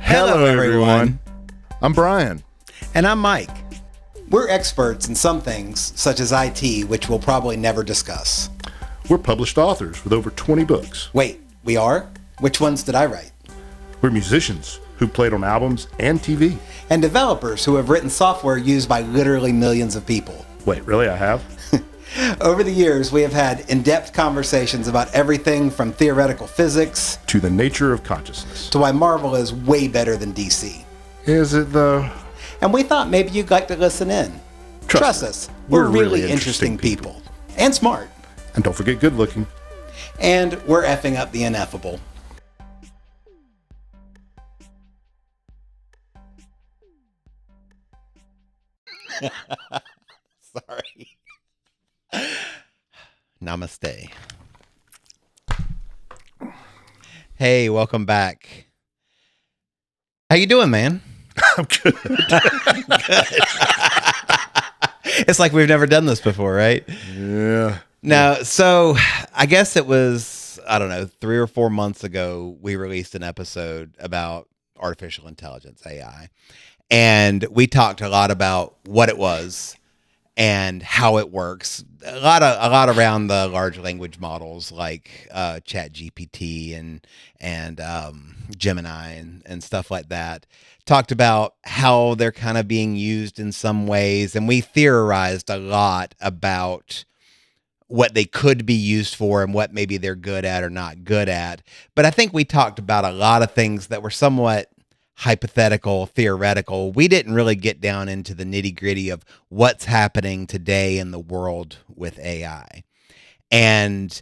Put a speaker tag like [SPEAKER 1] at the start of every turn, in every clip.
[SPEAKER 1] Hello, everyone. I'm Brian.
[SPEAKER 2] And I'm Mike.
[SPEAKER 3] We're experts in some things, such as IT, which we'll probably never discuss.
[SPEAKER 1] We're published authors with over 20 books.
[SPEAKER 3] Wait, we are? Which ones did I write?
[SPEAKER 1] We're musicians who played on albums and TV.
[SPEAKER 3] And developers who have written software used by literally millions of people.
[SPEAKER 1] Wait, really? I have?
[SPEAKER 3] Over the years, we have had in-depth conversations about everything from theoretical physics
[SPEAKER 1] To the nature of consciousness.
[SPEAKER 3] to why Marvel is way better than DC.
[SPEAKER 1] Is it, though?
[SPEAKER 3] And we thought maybe you'd like to listen in. Trust us, we're really interesting people. And smart.
[SPEAKER 1] And don't forget good looking.
[SPEAKER 3] And we're effing up the ineffable.
[SPEAKER 2] Sorry. Namaste. Hey, welcome back. How you doing, man?
[SPEAKER 1] I'm good.
[SPEAKER 2] It's like we've never done this before, right?
[SPEAKER 1] Yeah.
[SPEAKER 2] No, so I guess it was, 3 or 4 months ago, we released an episode about artificial intelligence, AI. And we talked a lot about what it was and how it works. A lot around the large language models like ChatGPT and Gemini and stuff like that. Talked about how they're kind of being used in some ways, and we theorized a lot about what they could be used for and what maybe they're good at or not good at. But I think we talked about a lot of things that were somewhat hypothetical, theoretical. We didn't really get down into the nitty-gritty of what's happening today in the world with AI. And,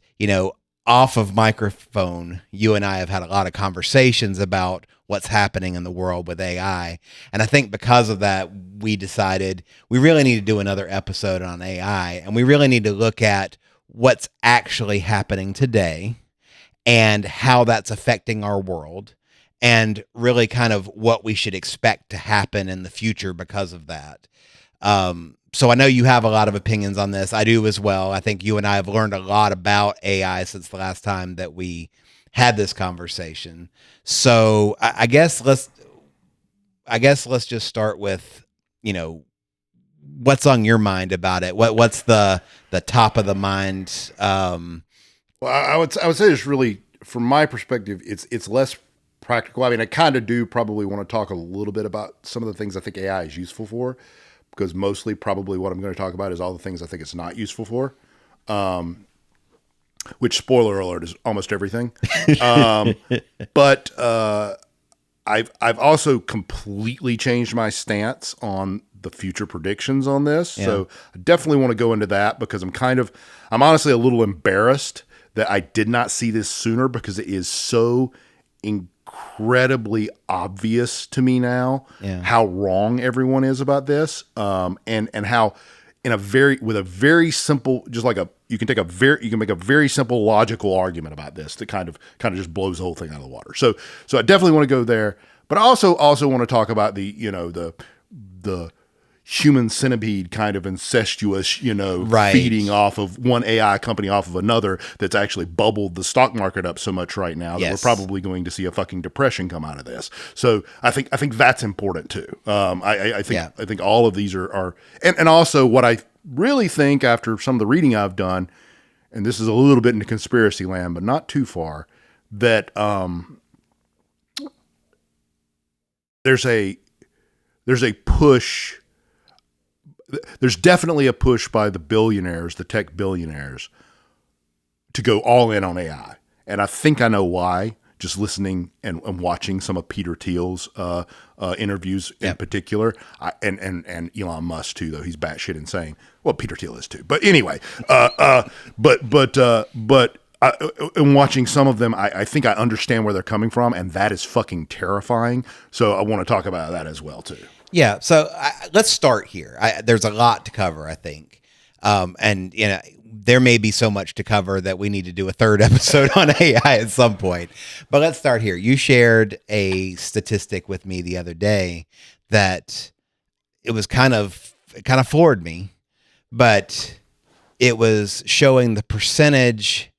[SPEAKER 2] off of microphone, you and I have had a lot of conversations about what's happening in the world with AI. And I think because of that, we decided we really need to do another episode on AI, and we really need to look at what's actually happening today and how that's affecting our world, and really kind of what we should expect to happen in the future because of that. So I know you have a lot of opinions on this. I do as well. I think you and I have learned a lot about AI since the last time that we had this conversation. So I guess let's just start with, what's on your mind about it? What's the top of the mind?
[SPEAKER 1] Well, I would say it's really, from my perspective, it's less practical. I mean, I kind of do probably want to talk a little bit about some of the things I think AI is useful for, because mostly probably what I'm going to talk about is all the things I think it's not useful for, which, spoiler alert, is almost everything. But I've also completely changed my stance on the future predictions on this. Yeah. So I definitely want to go into that, because I'm honestly a little embarrassed that I did not see this sooner, because it is so incredibly obvious to me now how wrong everyone is about this, and how with a very simple, just like you can make a very simple logical argument about this that kind of just blows the whole thing out of the water. So I definitely want to go there, but I also want to talk about the human centipede kind of incestuous, feeding off of one AI company off of another that's actually bubbled the stock market up so much right now that we're probably going to see a fucking depression come out of this. So I think that's important too. I think all of these are and also what I really think after some of the reading I've done, and this is a little bit into conspiracy land, but not too far, that there's a push. There's definitely a push by the billionaires, the tech billionaires, to go all in on AI. And I think I know why, just listening and watching some of Peter Thiel's interviews in particular. And Elon Musk too, though he's batshit insane. Well, Peter Thiel is too. But anyway, in watching some of them, I think I understand where they're coming from, and that is fucking terrifying. So I want to talk about that as well too.
[SPEAKER 2] Yeah, so let's start here. There's a lot to cover, I think. And there may be so much to cover that we need to do a third episode on AI at some point. But let's start here. You shared a statistic with me the other day that it kind of floored me, but it was showing the percentage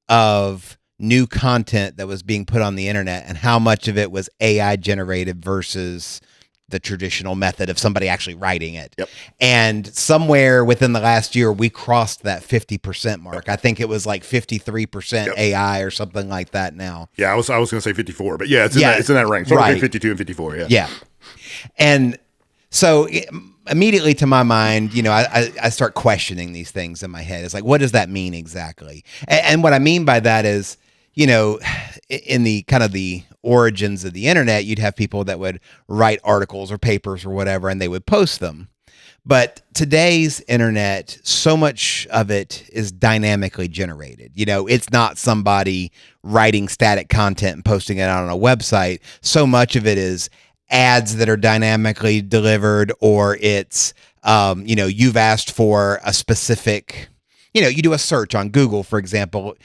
[SPEAKER 2] of new content that was being put on the internet and how much of it was AI generated versus the traditional method of somebody actually writing it.
[SPEAKER 1] Yep.
[SPEAKER 2] And somewhere within the last year, we crossed that 50% mark. Yep. I think it was like 53% AI or something like that now.
[SPEAKER 1] Yeah, I was going to say 54, but yeah, it's in that range. Sort of 52 and 54, yeah.
[SPEAKER 2] Yeah. And so immediately to my mind, I start questioning these things in my head. It's like, what does that mean exactly? And what I mean by that is, in the kind of the origins of the internet, you'd have people that would write articles or papers or whatever, and they would post them. But today's internet, so much of it is dynamically generated. It's not somebody writing static content and posting it out on a website. So much of it is ads that are dynamically delivered, or it's, you've asked for a specific, you do a search on Google, for example,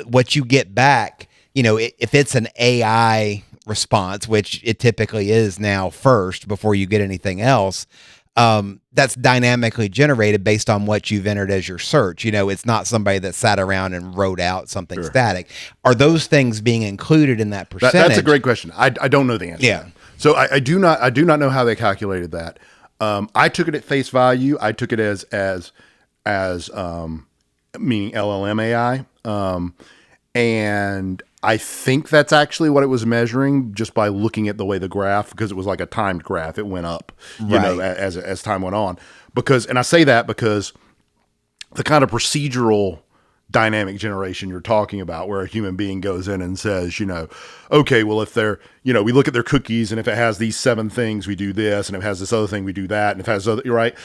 [SPEAKER 2] what you get back, if it's an AI response, which it typically is now first before you get anything else, that's dynamically generated based on what you've entered as your search. It's not somebody that sat around and wrote out something static. Are those things being included in that percentage?
[SPEAKER 1] That's a great question. I don't know the answer.
[SPEAKER 2] Yeah.
[SPEAKER 1] So I do not know how they calculated that. I took it at face value. I took it as meaning LLM AI. And I think that's actually what it was measuring just by looking at the way the graph, because it was like a timed graph. It went up, as time went on. And I say that because the kind of procedural dynamic generation you're talking about, where a human being goes in and says, okay, well, if they're, we look at their cookies, and if it has these 7 things, we do this, and if it has this other thing, we do that, and if it has other, right?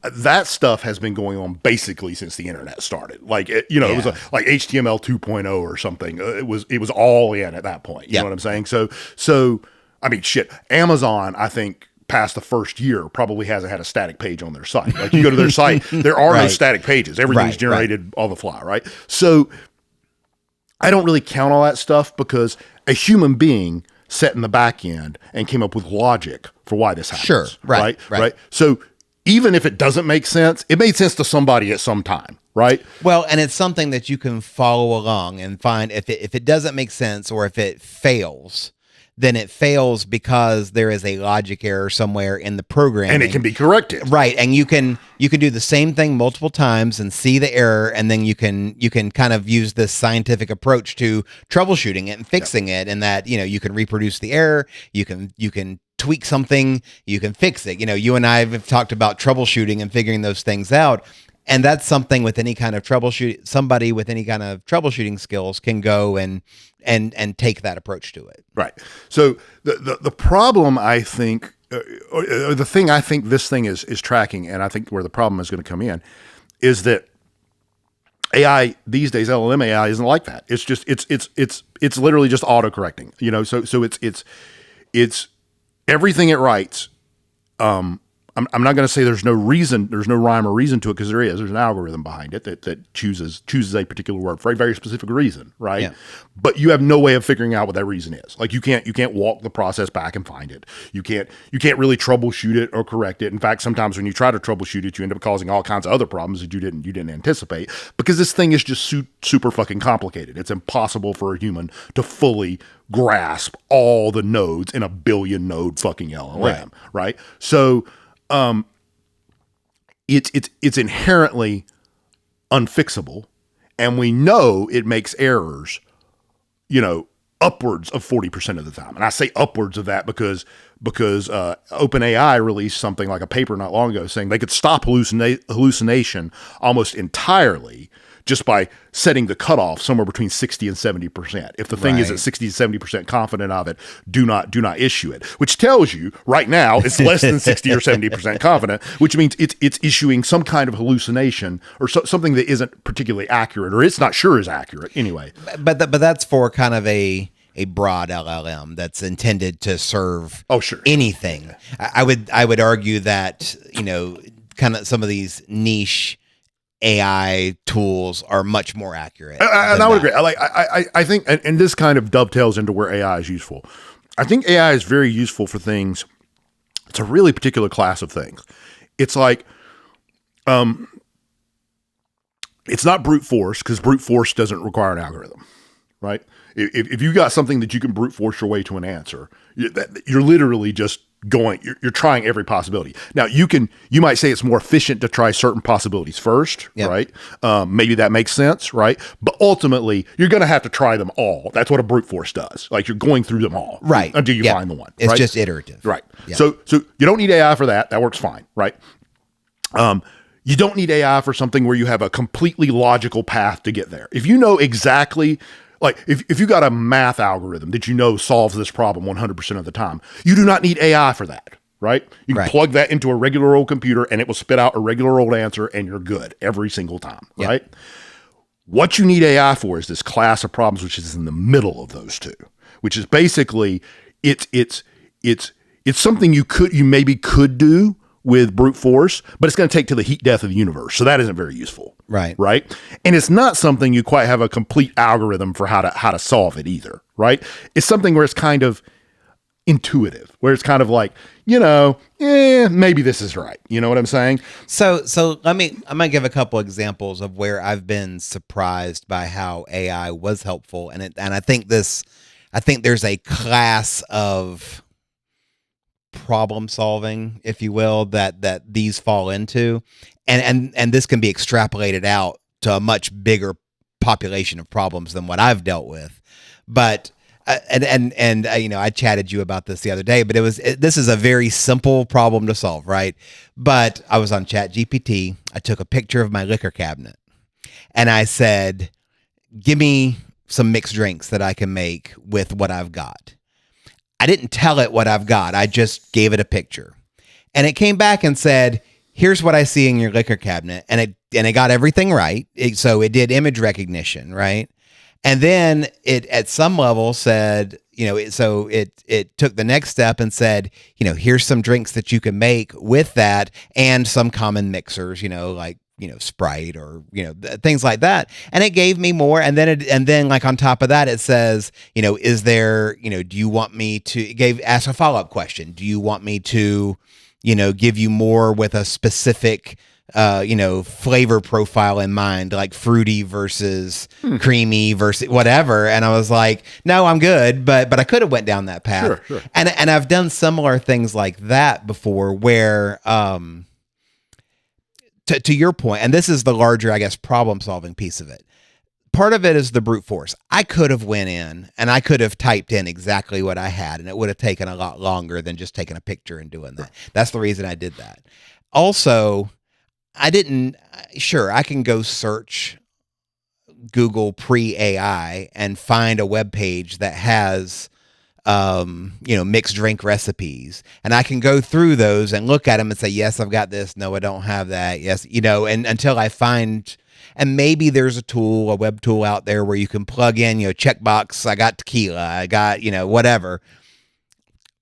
[SPEAKER 1] That stuff has been going on basically since the internet started. Like, it was like HTML 2.0 or something. It was all in at that point. You know what I'm saying? So, I mean, shit, Amazon, I think, past the first year probably hasn't had a static page on their site. Like, you go to their site, there are no static pages. Everything's generated on the fly, right? So I don't really count all that stuff, because a human being sat in the back end and came up with logic for why this happens.
[SPEAKER 2] Sure. Right.
[SPEAKER 1] So even if it doesn't make sense, it made sense to somebody at some time. Right.
[SPEAKER 2] Well, and it's something that you can follow along and find if it doesn't make sense, or if it fails, then it fails because there is a logic error somewhere in the programming,
[SPEAKER 1] and it can be corrected.
[SPEAKER 2] Right. And you can do the same thing multiple times and see the error, and then you can kind of use this scientific approach to troubleshooting it and fixing it, and that, you can reproduce the error, you can tweak something, you can fix it. You and I have talked about troubleshooting and figuring those things out. And that's something with any kind of troubleshoot. Somebody with any kind of troubleshooting skills can go and take that approach to it.
[SPEAKER 1] Right. So the problem, I think, or the thing I think this thing is tracking, and I think where the problem is going to come in, is that AI these days, LLM AI, isn't like that. It's just it's literally just auto correcting. So it's everything it writes. I'm not going to say there's no rhyme or reason to it, because there is. There's an algorithm behind it that chooses a particular word for a very specific reason, right? Yeah. But you have no way of figuring out what that reason is. Like, you can't walk the process back and find it. You can't really troubleshoot it or correct it. In fact, sometimes when you try to troubleshoot it, you end up causing all kinds of other problems that you didn't anticipate, because this thing is just super fucking complicated. It's impossible for a human to fully grasp all the nodes in a billion node fucking LLM, right? So it's inherently unfixable, and we know it makes errors, upwards of 40% of the time. And I say upwards of that because OpenAI released something like a paper not long ago saying they could stop hallucination almost entirely just by setting the cutoff somewhere between 60 and 70%. If the thing is at 60 to 70% confident of it, do not issue it. Which tells you right now it's less than 60 or 70% confident, which means it's issuing some kind of hallucination or something that isn't particularly accurate, or it's not sure is accurate anyway.
[SPEAKER 2] But that's for kind of a broad LLM that's intended to serve anything. I would argue that, kind of some of these niche AI tools are much more accurate.
[SPEAKER 1] And I would agree. I think, and this kind of dovetails into where AI is useful. I think AI is very useful for things. It's a really particular class of things. It's like, it's not brute force, because brute force doesn't require an algorithm, right? If you got something that you can brute force your way to an answer, you're literally just you're trying every possibility. Now you might say it's more efficient to try certain possibilities first, right? Maybe that makes sense, right? But ultimately you're going to have to try them all. That's what a brute force does. Like you're going through them all,
[SPEAKER 2] right?
[SPEAKER 1] Until you find the one.
[SPEAKER 2] It's
[SPEAKER 1] right?
[SPEAKER 2] just iterative,
[SPEAKER 1] right?
[SPEAKER 2] Yep.
[SPEAKER 1] So you don't need AI for that. That works fine, right? You don't need AI for something where you have a completely logical path to get there. If you know exactly, like if you got a math algorithm that you know solves this problem 100% of the time, you do not need AI for that, right? You can plug that into a regular old computer and it will spit out a regular old answer and you're good every single time, right? What you need AI for is this class of problems, which is in the middle of those two, which is basically it's something you maybe could do with brute force, but it's going to take to the heat death of the universe. So that isn't very useful.
[SPEAKER 2] Right.
[SPEAKER 1] Right. And it's not something you quite have a complete algorithm for how to solve it either. Right. It's something where it's kind of intuitive, where it's kind of like, maybe this is right. You know what I'm saying?
[SPEAKER 2] So I'm going to give a couple examples of where I've been surprised by how AI was helpful. And I think there's a class of problem solving, if you will, that these fall into, and this can be extrapolated out to a much bigger population of problems than what I've dealt with. But I chatted you about this the other day, but this is a very simple problem to solve, right? But I was on ChatGPT. I took a picture of my liquor cabinet, and I said, "Give me some mixed drinks that I can make with what I've got." I didn't tell it what I've got. I just gave it a picture. And it came back and said, "Here's what I see in your liquor cabinet." And it got everything right. So it did image recognition, right? And then it at some level said, it took the next step and said, "Here's some drinks that you can make with that and some common mixers, like Sprite or, things like that." And it gave me more. And then like on top of that, it says, is there, do you want me to ask a follow-up question? Do you want me to, give you more with a specific, flavor profile in mind, like fruity versus creamy versus whatever? And I was like, no, I'm good. But I could have went down that path.
[SPEAKER 1] Sure.
[SPEAKER 2] And I've done similar things like that before where, to your point, and this is the larger, I guess, problem-solving piece of it. Part of it is the brute force. I could have went in and I could have typed in exactly what I had, and it would have taken a lot longer than just taking a picture and doing that. That's the reason I did that. Also, I can go search Google pre-AI and find a web page that has mixed drink recipes, and I can go through those and look at them and say, yes, I've got this. No, I don't have that. Yes. And until I find, and maybe there's a web tool out there where you can plug in, checkbox, I got tequila, I got, whatever.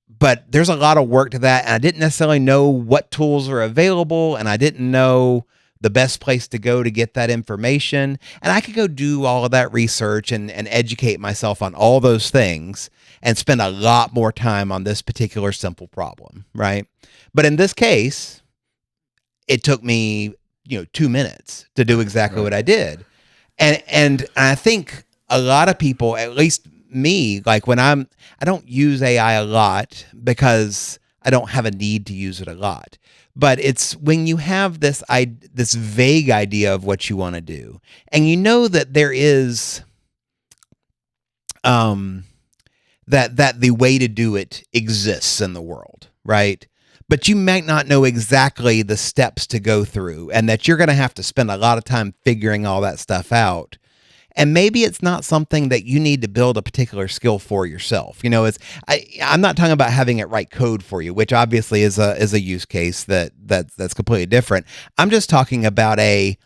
[SPEAKER 2] But there's a lot of work to that. And I didn't necessarily know what tools are available, and I didn't know the best place to go to get that information. And I could go do all of that research and educate myself on all those things and spend a lot more time on this particular simple problem, right? But in this case, it took me, 2 minutes to do exactly what I did. And I think a lot of people, at least me, like I don't use AI a lot because I don't have a need to use it a lot. But it's when you have this vague idea of what you want to do, and that there is that the way to do it exists in the world, right? But you might not know exactly the steps to go through, and that you're going to have to spend a lot of time figuring all that stuff out. And maybe it's not something that you need to build a particular skill for yourself. I'm not talking about having it write code for you, which obviously is a use case that's completely different. I'm just talking about I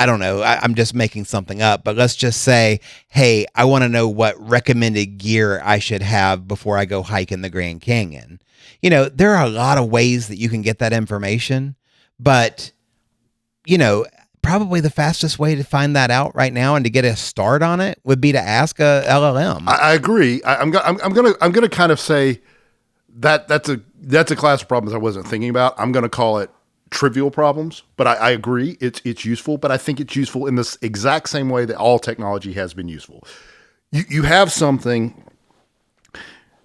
[SPEAKER 2] don't know. I'm just making something up, but let's just say, hey, I want to know what recommended gear I should have before I go hike in the Grand Canyon. There are a lot of ways that you can get that information, but, probably the fastest way to find that out right now and to get a start on it would be to ask a LLM.
[SPEAKER 1] I agree. I'm gonna kind of say that's a class of problems I wasn't thinking about. I'm gonna call it trivial problems, but I agree it's useful, but I think it's useful in this exact same way that all technology has been useful. You have something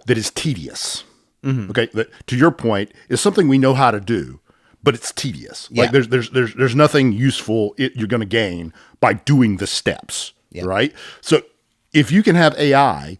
[SPEAKER 1] that is tedious, okay, that, to your point, is something we know how to do, but it's tedious. Like there's nothing useful you're going to gain by doing the steps, right? So if you can have AI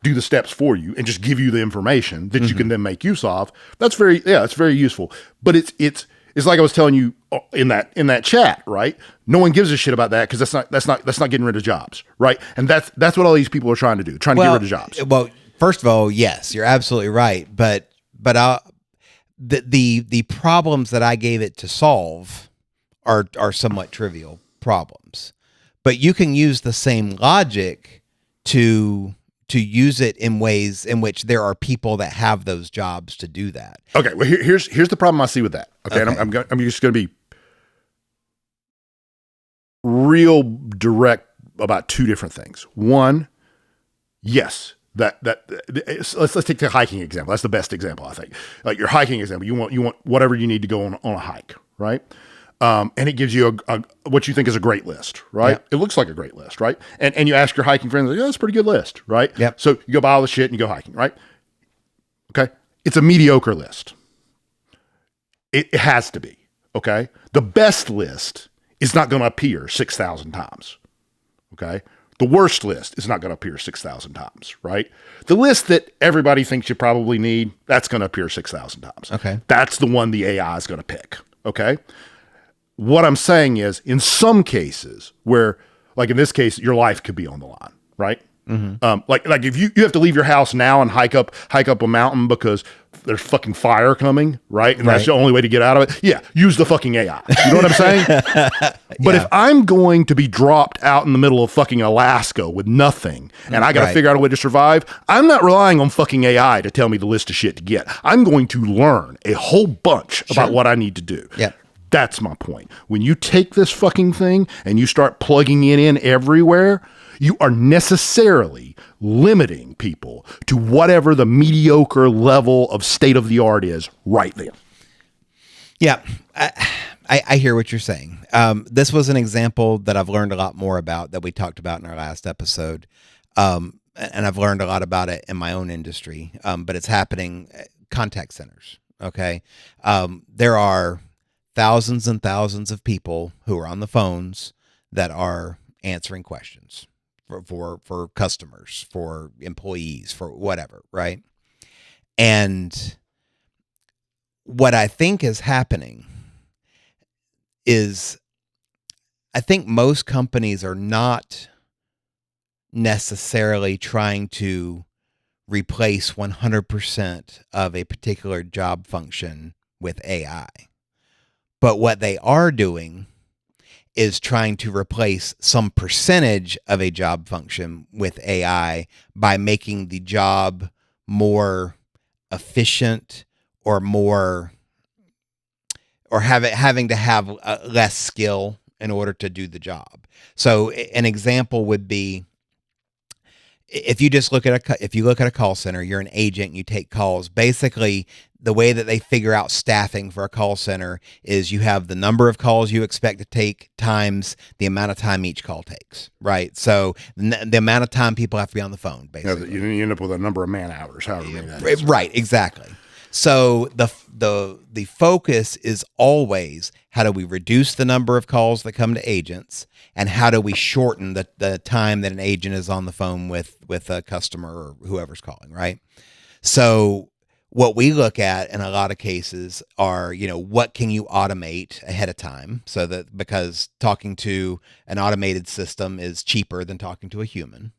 [SPEAKER 1] do the steps for you and just give you the information that you can then make use of, it's very useful. But it's like I was telling you in that chat, right? No one gives a shit about that because that's not getting rid of jobs, right? And that's what all these people are trying to do, to get rid of jobs.
[SPEAKER 2] Well, first of all, yes, you're absolutely right. But the problems that I gave it to solve are somewhat trivial problems. But you can use the same logic to use it in ways in which there are people that have those jobs to do that.
[SPEAKER 1] Okay, well here's the problem I see with that. Okay, and I'm just going to be real direct about two different things. One, yes, let's take the hiking example. That's the best example, I think. Like your hiking example, you want whatever you need to go on a hike, right? And it gives you a what you think is a great list, right? It looks like a great list, right? And you ask your hiking friends, like, that's a pretty good list, right?
[SPEAKER 2] Yep.
[SPEAKER 1] So you go buy all the shit and you go hiking, right? Okay. It's a mediocre list. It has to be, okay? The best list is not going to appear 6,000 times, okay? The worst list is not going to appear 6,000 times, right? The list that everybody thinks you probably need, that's going to appear 6,000 times.
[SPEAKER 2] Okay.
[SPEAKER 1] That's the one the AI is going to pick, okay? What I'm saying is, in some cases where, like in this case, your life could be on the line, right? Like if you have to leave your house now and hike up a mountain because there's fucking fire coming, right? And that's the only way to get out of it. Yeah, use the fucking AI. You know what I'm saying? But if I'm going to be dropped out in the middle of fucking Alaska with nothing and I got to figure out a way to survive, I'm not relying on fucking AI to tell me the list of shit to get. I'm going to learn a whole bunch about what I need to do.
[SPEAKER 2] Yeah.
[SPEAKER 1] That's my point. When you take this fucking thing and you start plugging it in everywhere, you are necessarily limiting people to whatever the mediocre level of state of the art is right then.
[SPEAKER 2] Yeah, I hear what you're saying. This was an example that I've learned a lot more about that we talked about in our last episode. And I've learned a lot about it in my own industry, but it's happening at contact centers. Okay. There are thousands and thousands of people who are on the phones that are answering questions for customers, for employees, for whatever, right? And what I think is happening is I think most companies are not necessarily trying to replace 100% of a particular job function with AI. But what they are doing is trying to replace some percentage of a job function with AI by making the job more efficient or having to have less skill in order to do the job. So an example would be, if you look at a call center, you're an agent, you take calls. Basically, the way that they figure out staffing for a call center is you have the number of calls you expect to take times the amount of time each call takes, right? So the amount of time people have to be on the phone, basically.
[SPEAKER 1] You end up with a number of man hours, however many that is.
[SPEAKER 2] Right, exactly. So the focus is always, how do we reduce the number of calls that come to agents, and how do we shorten the time that an agent is on the phone with a customer or whoever's calling, right? So what we look at in a lot of cases are, what can you automate ahead of time, so that, because talking to an automated system is cheaper than talking to a human.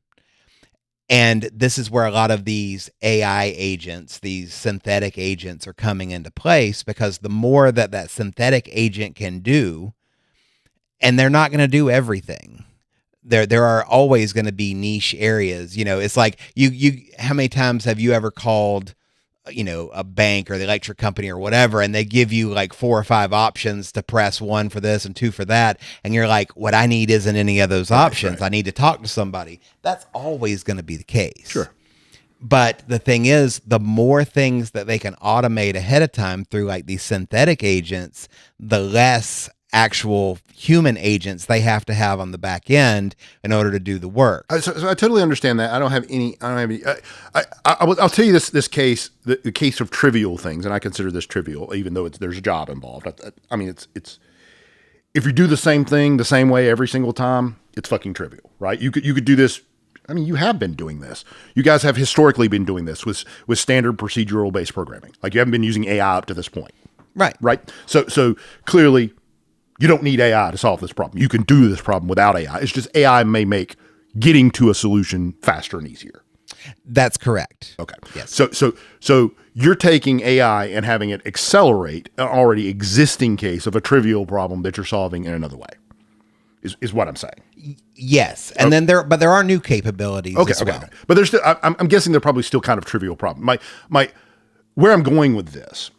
[SPEAKER 2] And this is where a lot of these AI agents, these synthetic agents, are coming into place, because the more that synthetic agent can do, and they're not going to do everything. There are always going to be niche areas. It's like you. How many times have you ever called, a bank or the electric company or whatever, and they give you like 4 or 5 options to press 1 for this and 2 for that, and you're like, what I need isn't any of those options. Right. I need to talk to somebody. That's always going to be the case.
[SPEAKER 1] Sure.
[SPEAKER 2] But the thing is, the more things that they can automate ahead of time through like these synthetic agents, the less actual human agents they have to have on the back end in order to do the work.
[SPEAKER 1] So I totally understand that. I don't have any. I'll tell you this case, the case of trivial things, and I consider this trivial, even though there's a job involved. I mean, it's if you do the same thing the same way every single time, it's fucking trivial, right? You could do this. I mean, you have been doing this. You guys have historically been doing this with standard procedural based programming. Like you haven't been using AI up to this point,
[SPEAKER 2] Right.
[SPEAKER 1] So clearly, you don't need AI to solve this problem. You can do this problem without AI. It's just AI may make getting to a solution faster and easier.
[SPEAKER 2] That's correct.
[SPEAKER 1] Okay.
[SPEAKER 2] Yes.
[SPEAKER 1] So you're taking AI and having it accelerate an already existing case of a trivial problem that you're solving in another way. Is what I'm saying.
[SPEAKER 2] Yes, and then there are new capabilities as well.
[SPEAKER 1] Okay. But there's still, I'm guessing they're probably still kind of trivial problem. Where I'm going with this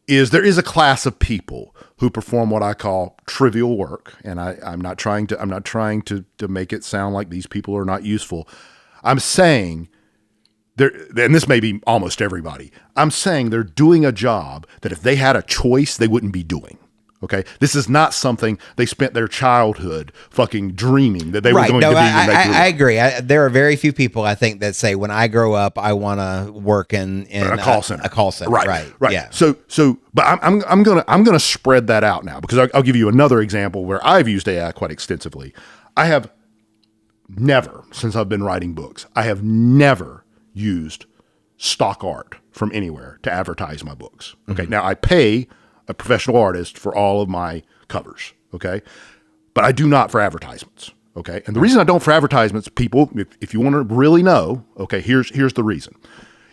[SPEAKER 1] is there is a class of people who perform what I call trivial work, and I'm not trying to make it sound like these people are not useful. I'm saying and this may be almost everybody. I'm saying they're doing a job that if they had a choice, they wouldn't be doing. Okay, this is not something they spent their childhood fucking dreaming that they were going to be.
[SPEAKER 2] I agree. There are very few people I think that say when I grow up I want to work in
[SPEAKER 1] a call center.
[SPEAKER 2] A call center. Right. Yeah.
[SPEAKER 1] So, but I'm gonna spread that out now because I'll give you another example where I've used AI quite extensively. I have never, since I've been writing books, I have never used stock art from anywhere to advertise my books. Okay, now I pay a professional artist for all of my covers, okay? But I do not for advertisements, okay? And the reason I don't for advertisements, people, if you want to really know, okay, here's the reason.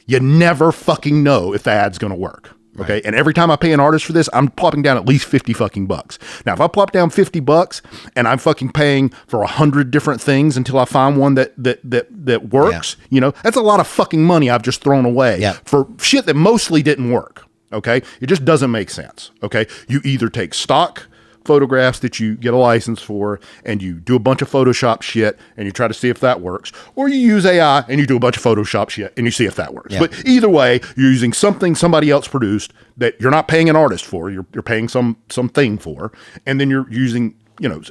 [SPEAKER 1] You never fucking know if the ad's going to work, okay? Right. And every time I pay an artist for this, I'm plopping down at least 50 fucking bucks. Now, if I plop down 50 bucks and I'm fucking paying for 100 different things until I find one that works, you know, that's a lot of fucking money I've just thrown away for shit that mostly didn't work. Okay. It just doesn't make sense. Okay. You either take stock photographs that you get a license for and you do a bunch of Photoshop shit and you try to see if that works, or you use AI and you do a bunch of Photoshop shit and you see if that works. Yeah. But either way, you're using something somebody else produced that you're not paying an artist for. You're paying something for, and then you're using, you know,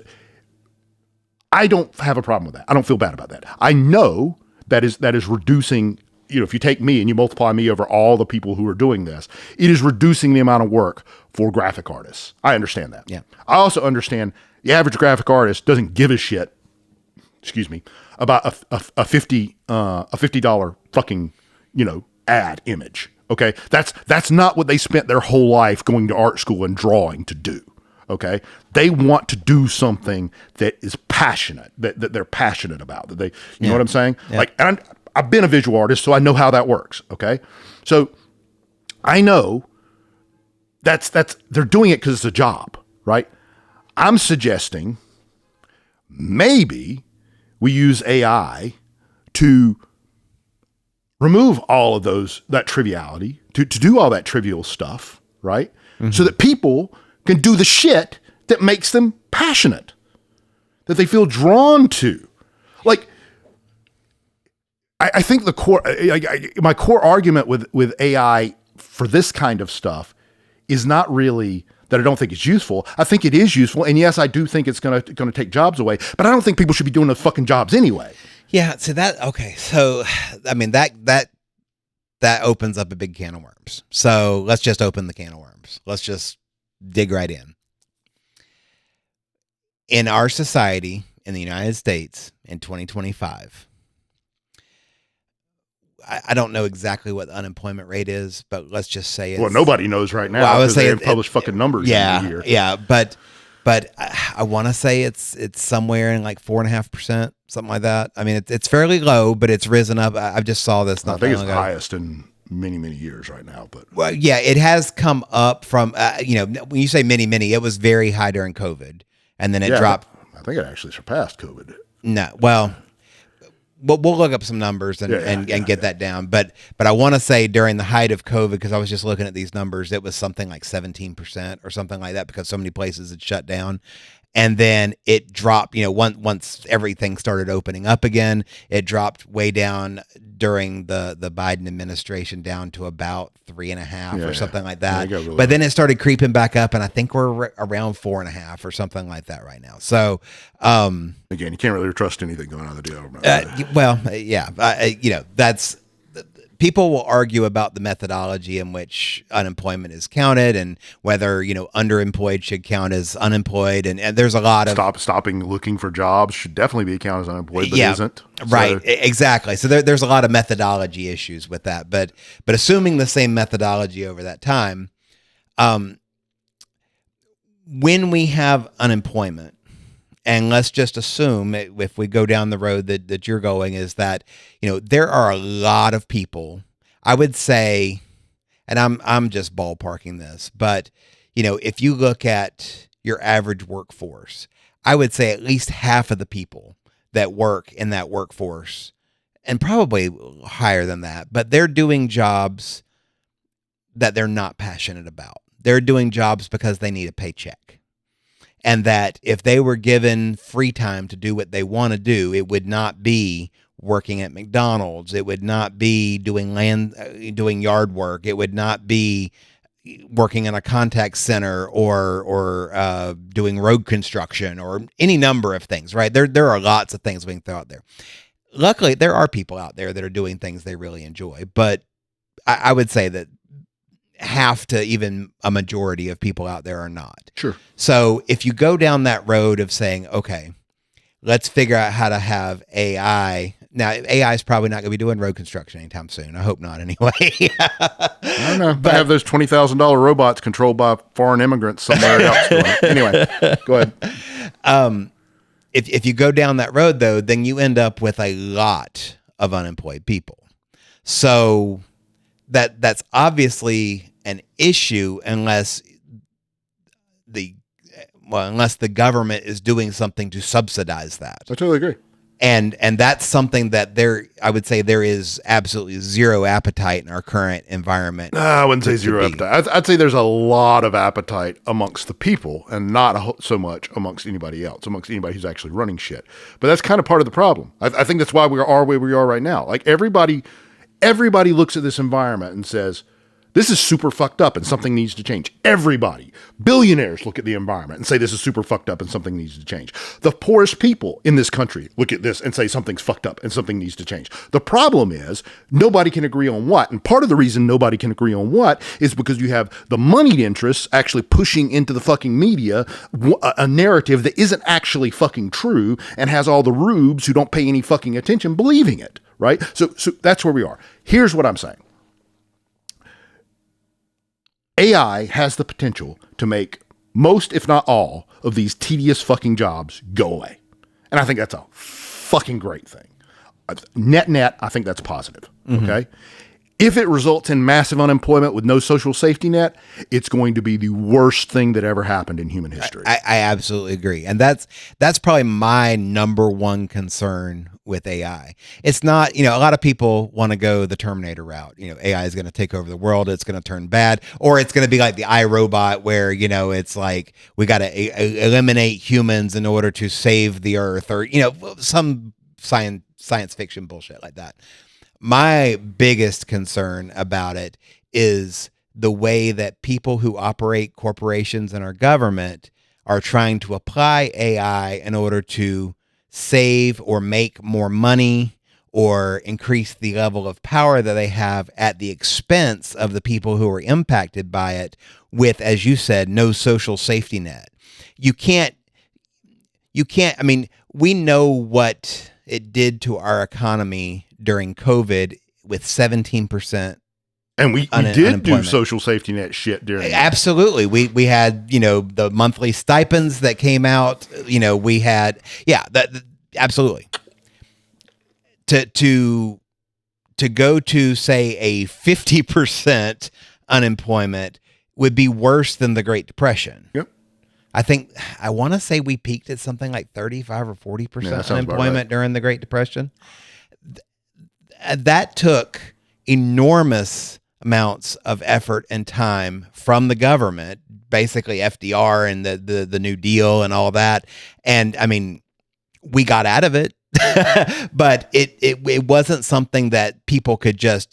[SPEAKER 1] I don't have a problem with that. I don't feel bad about that. I know that is reducing. You know, if you take me and you multiply me over all the people who are doing this, it is reducing the amount of work for graphic artists. I understand that.
[SPEAKER 2] Yeah.
[SPEAKER 1] I also understand the average graphic artist doesn't give a shit, about a $50 fucking, you know, ad image. Okay. That's not what they spent their whole life going to art school and drawing to do. Okay. They want to do something that is passionate, that they're passionate about, that they, you know what I'm saying? Yeah. Like, and I've been a visual artist, so I know how that works. Okay. So I know that's they're doing it because it's a job, right? I'm suggesting maybe we use AI to remove all of that triviality, to do all that trivial stuff, right? Mm-hmm. So that people can do the shit that makes them passionate, that they feel drawn to. Like, I think the core, my core argument with AI for this kind of stuff is not really that I don't think it's useful. I think it is useful, and yes, I do think it's going to take jobs away. But I don't think people should be doing the fucking jobs anyway.
[SPEAKER 2] Yeah. So So I mean that opens up a big can of worms. So let's just open the can of worms. Let's just dig right in. In our society, in the United States, in 2025. I don't know exactly what the unemployment rate is, but let's just say it's...
[SPEAKER 1] Well, nobody knows right now because they haven't published fucking numbers in a year.
[SPEAKER 2] Yeah, but I want to say it's somewhere in like 4.5%, something like that. I mean, it's fairly low, but it's risen up. I just saw this.
[SPEAKER 1] I think it's the highest in many, many years right now. But
[SPEAKER 2] well, yeah, it has come up from, when you say many, it was very high during COVID, and then it dropped.
[SPEAKER 1] I think it actually surpassed COVID.
[SPEAKER 2] No, well... But we'll look up some numbers and get that down. But I want to say during the height of COVID, because I was just looking at these numbers, it was something like 17% or something like that because so many places had shut down. And then it dropped, once everything started opening up again, it dropped way down during the Biden administration down to about 3.5 or something like that. Really but then it started creeping back up, and I think we're around 4.5 or something like that right now. So,
[SPEAKER 1] again, you can't really trust anything going on in the deal.
[SPEAKER 2] That's. People will argue about the methodology in which unemployment is counted and whether, underemployed should count as unemployed. And there's a lot of
[SPEAKER 1] stopping looking for jobs should definitely be counted as unemployed, but isn't.
[SPEAKER 2] Right. Exactly. So there's a lot of methodology issues with that, but assuming the same methodology over that time, when we have unemployment, and let's just assume if we go down the road that you're going is that, there are a lot of people, I would say, and I'm just ballparking this, but, if you look at your average workforce, I would say at least half of the people that work in that workforce, and probably higher than that, but they're doing jobs that they're not passionate about. They're doing jobs because they need a paycheck. And that if they were given free time to do what they want to do, it would not be working at McDonald's. It would not be doing yard work. It would not be working in a contact center or doing road construction or any number of things, right? There are lots of things we can throw out there. Luckily, there are people out there that are doing things they really enjoy, but I would say that half to even a majority of people out there are not.
[SPEAKER 1] Sure.
[SPEAKER 2] So if you go down that road of saying, okay, let's figure out how to have AI. Now, AI is probably not going to be doing road construction anytime soon. I hope not anyway.
[SPEAKER 1] I don't know. But I have those $20,000 robots controlled by foreign immigrants somewhere else. Anyway, go ahead.
[SPEAKER 2] If you go down that road, though, then you end up with a lot of unemployed people. So that's obviously an issue unless the government is doing something to subsidize that.
[SPEAKER 1] I totally agree.
[SPEAKER 2] And that's something that I would say there is absolutely zero appetite in our current environment.
[SPEAKER 1] I wouldn't say zero appetite. I'd say there's a lot of appetite amongst the people and not so much amongst anybody else, amongst anybody who's actually running shit. But that's kind of part of the problem. I think that's why we are where we are right now. Like everybody looks at this environment and says, this is super fucked up and something needs to change. Everybody. Billionaires look at the environment and say this is super fucked up and something needs to change. The poorest people in this country look at this and say something's fucked up and something needs to change. The problem is nobody can agree on what. And part of the reason nobody can agree on what is because you have the moneyed interests actually pushing into the fucking media a narrative that isn't actually fucking true and has all the rubes who don't pay any fucking attention believing it, right? So that's where we are. Here's what I'm saying. AI has the potential to make most, if not all, of these tedious fucking jobs go away. And I think that's a fucking great thing. Net, I think that's positive. Mm-hmm. Okay? If it results in massive unemployment with no social safety net, it's going to be the worst thing that ever happened in human history.
[SPEAKER 2] I absolutely agree. And that's probably my number one concern with AI. It's not, a lot of people want to go the Terminator route. AI is going to take over the world. It's going to turn bad, or it's going to be like the iRobot where, it's like we got to eliminate humans in order to save the earth, or, some science fiction bullshit like that. My biggest concern about it is the way that people who operate corporations and our government are trying to apply AI in order to save or make more money or increase the level of power that they have at the expense of the people who are impacted by it with, as you said, no social safety net. You can't, we know what it did to our economy during COVID with 17%.
[SPEAKER 1] And we did do social safety net shit during that.
[SPEAKER 2] Absolutely. We had, the monthly stipends that came out, we had, absolutely. To go to say a 50% unemployment would be worse than the Great Depression.
[SPEAKER 1] Yep.
[SPEAKER 2] I want to say we peaked at something like 35 or 40% unemployment
[SPEAKER 1] right.
[SPEAKER 2] during the Great Depression. That took enormous amounts of effort and time from the government, basically FDR and the New Deal and all that. And I mean, we got out of it, but it wasn't something that people could just,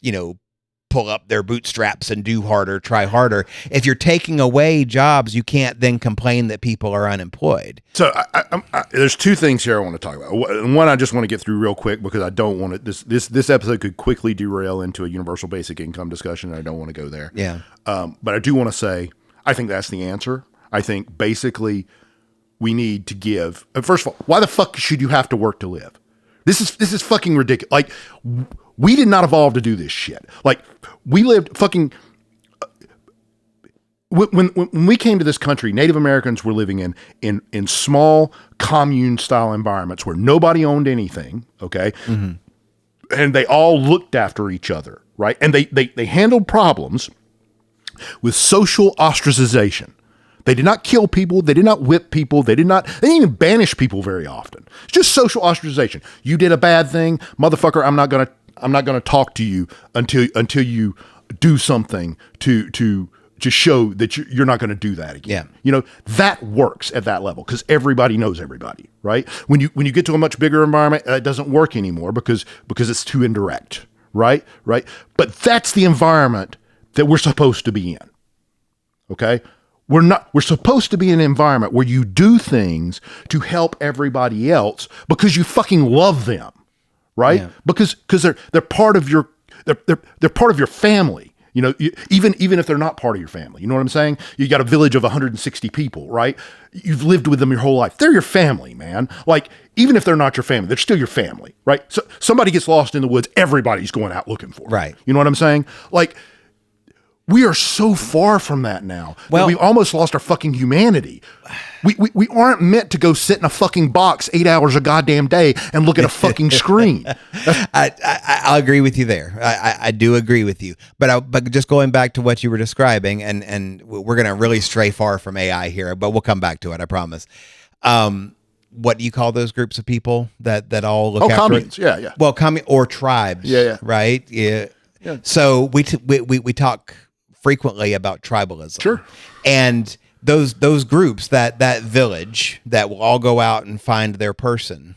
[SPEAKER 2] pull up their bootstraps and do harder, try harder. If you're taking away jobs, you can't then complain that people are unemployed.
[SPEAKER 1] So there's two things here I want to talk about. One, I just want to get through real quick because I don't want to. This episode could quickly derail into a universal basic income discussion, and I don't want to go there.
[SPEAKER 2] Yeah.
[SPEAKER 1] But I do want to say I think that's the answer. I think basically we need to give. First of all, why the fuck should you have to work to live? This is fucking ridiculous. Like, we did not evolve to do this shit. Like, we lived fucking. When we came to this country, Native Americans were living in small commune style environments where nobody owned anything. Okay, and they all looked after each other, right? And they handled problems with social ostracization. They did not kill people. They did not whip people. They didn't even banish people very often. It's just social ostracization. You did a bad thing, motherfucker. I'm not gonna talk to you until you do something to show that you're not going to do that again.
[SPEAKER 2] Yeah.
[SPEAKER 1] That works at that level because everybody knows everybody, right? When you get to a much bigger environment, it doesn't work anymore because it's too indirect, right? Right. But that's the environment that we're supposed to be in. Okay. We're supposed to be in an environment where you do things to help everybody else because you fucking love them, right? Yeah. Because they're part of your they're part of your family. Even if they're not part of your family, you know what I'm saying? You got a village of 160 people, right? You've lived with them your whole life. They're your family, man. Like, even if they're not your family, they're still your family, right? So somebody gets lost in the woods, everybody's going out looking for them.
[SPEAKER 2] Right.
[SPEAKER 1] You know what I'm saying? Like, we are so far from that now that we've almost lost our fucking humanity. We aren't meant to go sit in a fucking box 8 hours a goddamn day and look at a fucking screen.
[SPEAKER 2] I agree with you there. I do agree with you. But just going back to what you were describing, and we're going to really stray far from AI here, but we'll come back to it, I promise. What do you call those groups of people that all look after
[SPEAKER 1] communes.
[SPEAKER 2] it?
[SPEAKER 1] Yeah.
[SPEAKER 2] Well, or tribes.
[SPEAKER 1] Yeah.
[SPEAKER 2] Right? Yeah. So we talk frequently about tribalism.
[SPEAKER 1] Sure.
[SPEAKER 2] And those groups, that village that will all go out and find their person.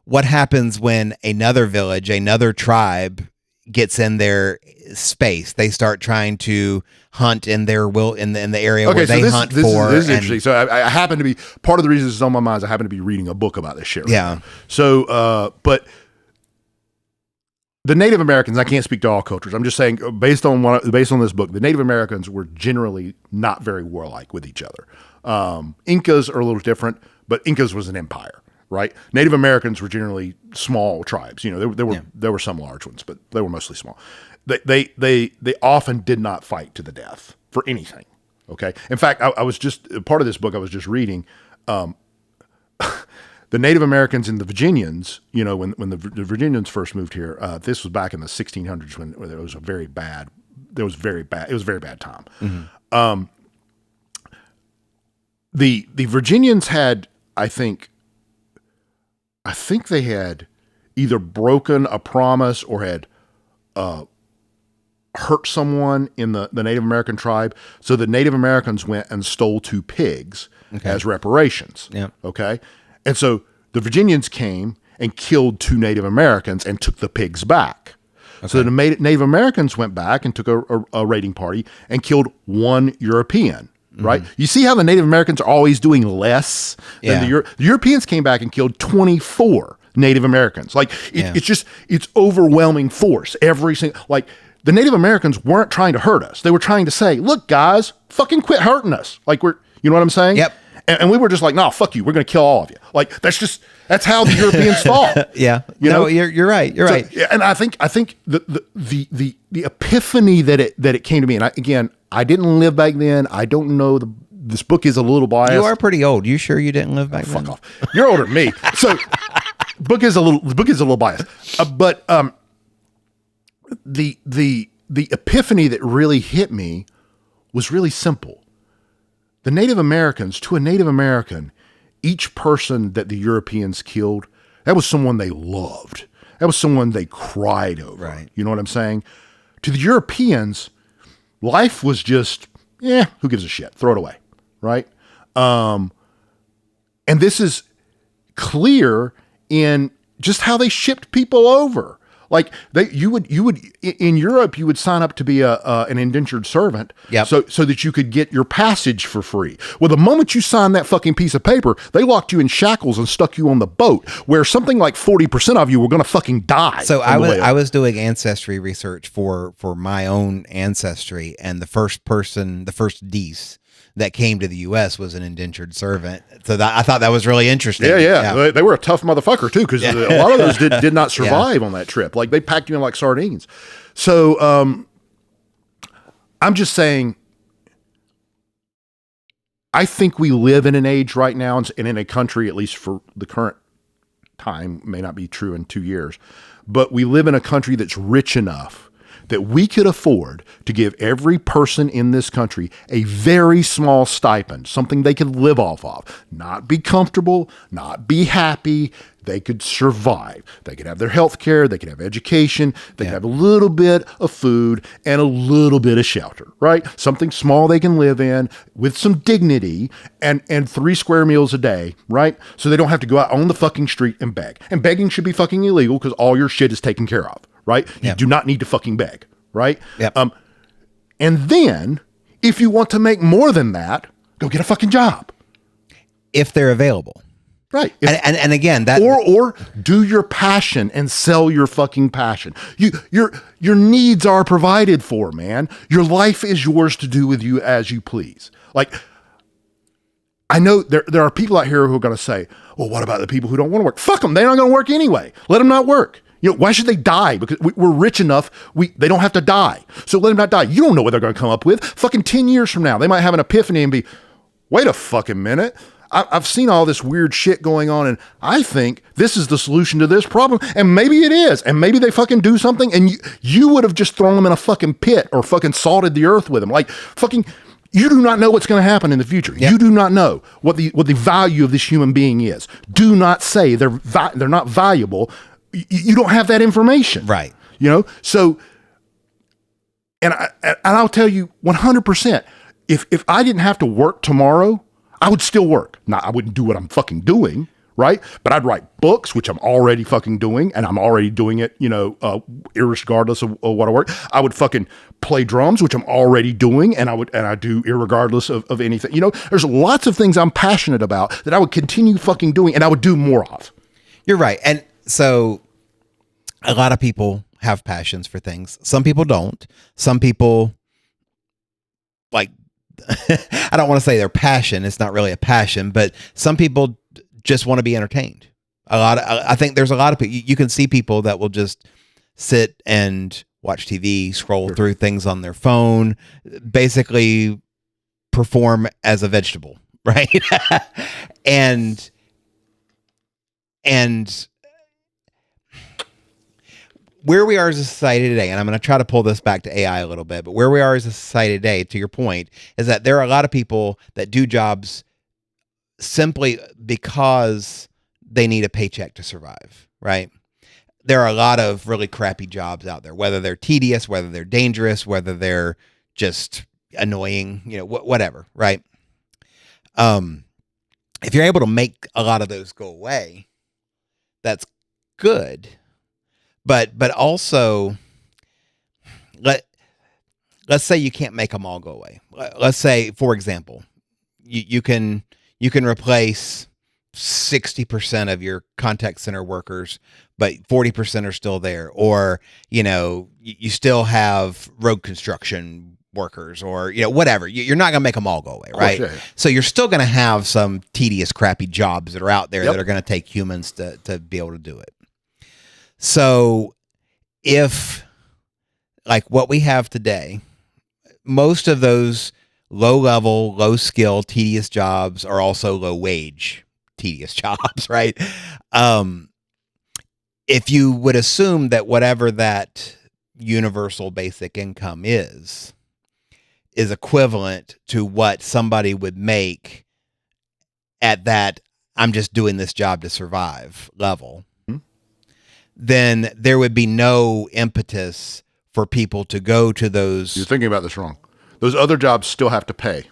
[SPEAKER 2] What happens when another village, another tribe gets in their space? They start trying to hunt in their in the area where they hunt for.
[SPEAKER 1] This is interesting. So I happen to be, part of the reason this is on my mind is I happen to be reading a book about this shit right now. So, but the Native Americans, I can't speak to all cultures. I'm just saying, based on this book, the Native Americans were generally not very warlike with each other. Incas are a little different, but Incas was an empire, right? Native Americans were generally small tribes. There were some large ones, but they were mostly small. They often did not fight to the death for anything. Okay. In fact, I was just part of this book I was just reading. The Native Americans and the Virginians, when the Virginians first moved here, this was back in the 1600s when it was a very bad time. Mm-hmm. The Virginians had, I think they had either broken a promise or had hurt someone in the Native American tribe. So the Native Americans went and stole 2 pigs as reparations.
[SPEAKER 2] Yeah.
[SPEAKER 1] Okay. And so the Virginians came and killed 2 Native Americans and took the pigs back. Okay. So the Native Americans went back and took a raiding party and killed 1 European, right? Mm-hmm. You see how the Native Americans are always doing less than the Europeans came back and killed 24 Native Americans. Like, it's overwhelming force. The Native Americans weren't trying to hurt us. They were trying to say, look, guys, fucking quit hurting us. Like, you know what I'm saying?
[SPEAKER 2] Yep.
[SPEAKER 1] And we were just like, no, fuck you. We're going to kill all of you. Like, that's how the Europeans thought.
[SPEAKER 2] Yeah. You're right. You're right.
[SPEAKER 1] And I think the epiphany that it came to me, and I didn't live back then. I don't know. This book is a little biased.
[SPEAKER 2] You are pretty old. You sure you didn't live back then?
[SPEAKER 1] Fuck off. You're older than me. So book is a little biased. But the epiphany that really hit me was really simple. The Native Americans, to a Native American, each person that the Europeans killed, that was someone they loved. That was someone they cried over.
[SPEAKER 2] Right.
[SPEAKER 1] You know what I'm saying? To the Europeans, life was just, who gives a shit? Throw it away, right? And this is clear in just how they shipped people over. Like you would in Europe, you would sign up to be an indentured servant, so that you could get your passage for free. Well, the moment you signed that fucking piece of paper, they locked you in shackles and stuck you on the boat, where something like 40% of you were going to fucking die.
[SPEAKER 2] So I was doing ancestry research for my own ancestry, and the first Dees that came to the U.S. was an indentured servant. So I thought that was really interesting.
[SPEAKER 1] Yeah. They were a tough motherfucker too, because a lot of those did not survive on that trip. Like, they packed you in like sardines. So I'm just saying, I think we live in an age right now, and in a country, at least for the current time, may not be true in 2 years, but we live in a country that's rich enough that we could afford to give every person in this country a very small stipend, something they could live off of, not be comfortable, not be happy. They could survive. They could have their health care. They could have education. They could have a little bit of food and a little bit of shelter, right? Something small they can live in with some dignity, and 3 square meals a day, right? So they don't have to go out on the fucking street and beg. And begging should be fucking illegal, because all your shit is taken care of, right? You do not need to fucking beg, right? And then, if you want to make more than that, go get a fucking job.
[SPEAKER 2] If they're available.
[SPEAKER 1] Right.
[SPEAKER 2] And again, that
[SPEAKER 1] or do your passion and sell your fucking passion. Your needs are provided for, man. Your life is yours to do with you as you please. Like, I know there are people out here who are going to say, well, what about the people who don't want to work? Fuck them. They're not going to work anyway. Let them not work. Why should they die? Because we're rich enough, they don't have to die. So let them not die. You don't know what they're going to come up with. Fucking 10 years from now, they might have an epiphany and be, wait a fucking minute. I've seen all this weird shit going on, and I think this is the solution to this problem. And maybe it is. And maybe they fucking do something, and you would have just thrown them in a fucking pit or fucking salted the earth with them. Like, fucking, you do not know what's going to happen in the future. Yep. You do not know what the value of this human being is. Do not say they're not valuable. You don't have that information.
[SPEAKER 2] Right.
[SPEAKER 1] So, and I'll tell you 100%, if I didn't have to work tomorrow, I would still work. Now, I wouldn't do what I'm fucking doing, right? But I'd write books, which I'm already fucking doing, and I'm already doing it, irregardless of what I work. I would fucking play drums, which I'm already doing, and I do irregardless of anything. There's lots of things I'm passionate about that I would continue fucking doing, and I would do more of.
[SPEAKER 2] You're right. And so a lot of people have passions for things. Some people don't. Some people, like, I don't want to say their passion. It's not really a passion, but some people just want to be entertained. I think there's a lot of people. You can see people that will just sit and watch TV, scroll through things on their phone, basically perform as a vegetable, right? and where we are as a society today, and I'm going to try to pull this back to AI a little bit, but where we are as a society today, to your point, is that there are a lot of people that do jobs simply because they need a paycheck to survive, right? There are a lot of really crappy jobs out there, whether they're tedious, whether they're dangerous, whether they're just annoying, whatever, right? If you're able to make a lot of those go away, that's good. But also, let's say you can't make them all go away. Let's say, for example, you can replace 60% of your contact center workers, but 40% are still there, or you still have road construction workers, or whatever. You're not gonna make them all go away, right?
[SPEAKER 1] Course, yeah.
[SPEAKER 2] So you're still gonna have some tedious, crappy jobs that are out there that are gonna take humans to be able to do it. So if, like what we have today, most of those low-level, low-skill, tedious jobs are also low-wage, tedious jobs, right? If you would assume that whatever that universal basic income is equivalent to what somebody would make at that I'm just doing this job to survive level, then there would be no impetus for people to go to those.
[SPEAKER 1] You're thinking about this wrong. Those other jobs still have to pay.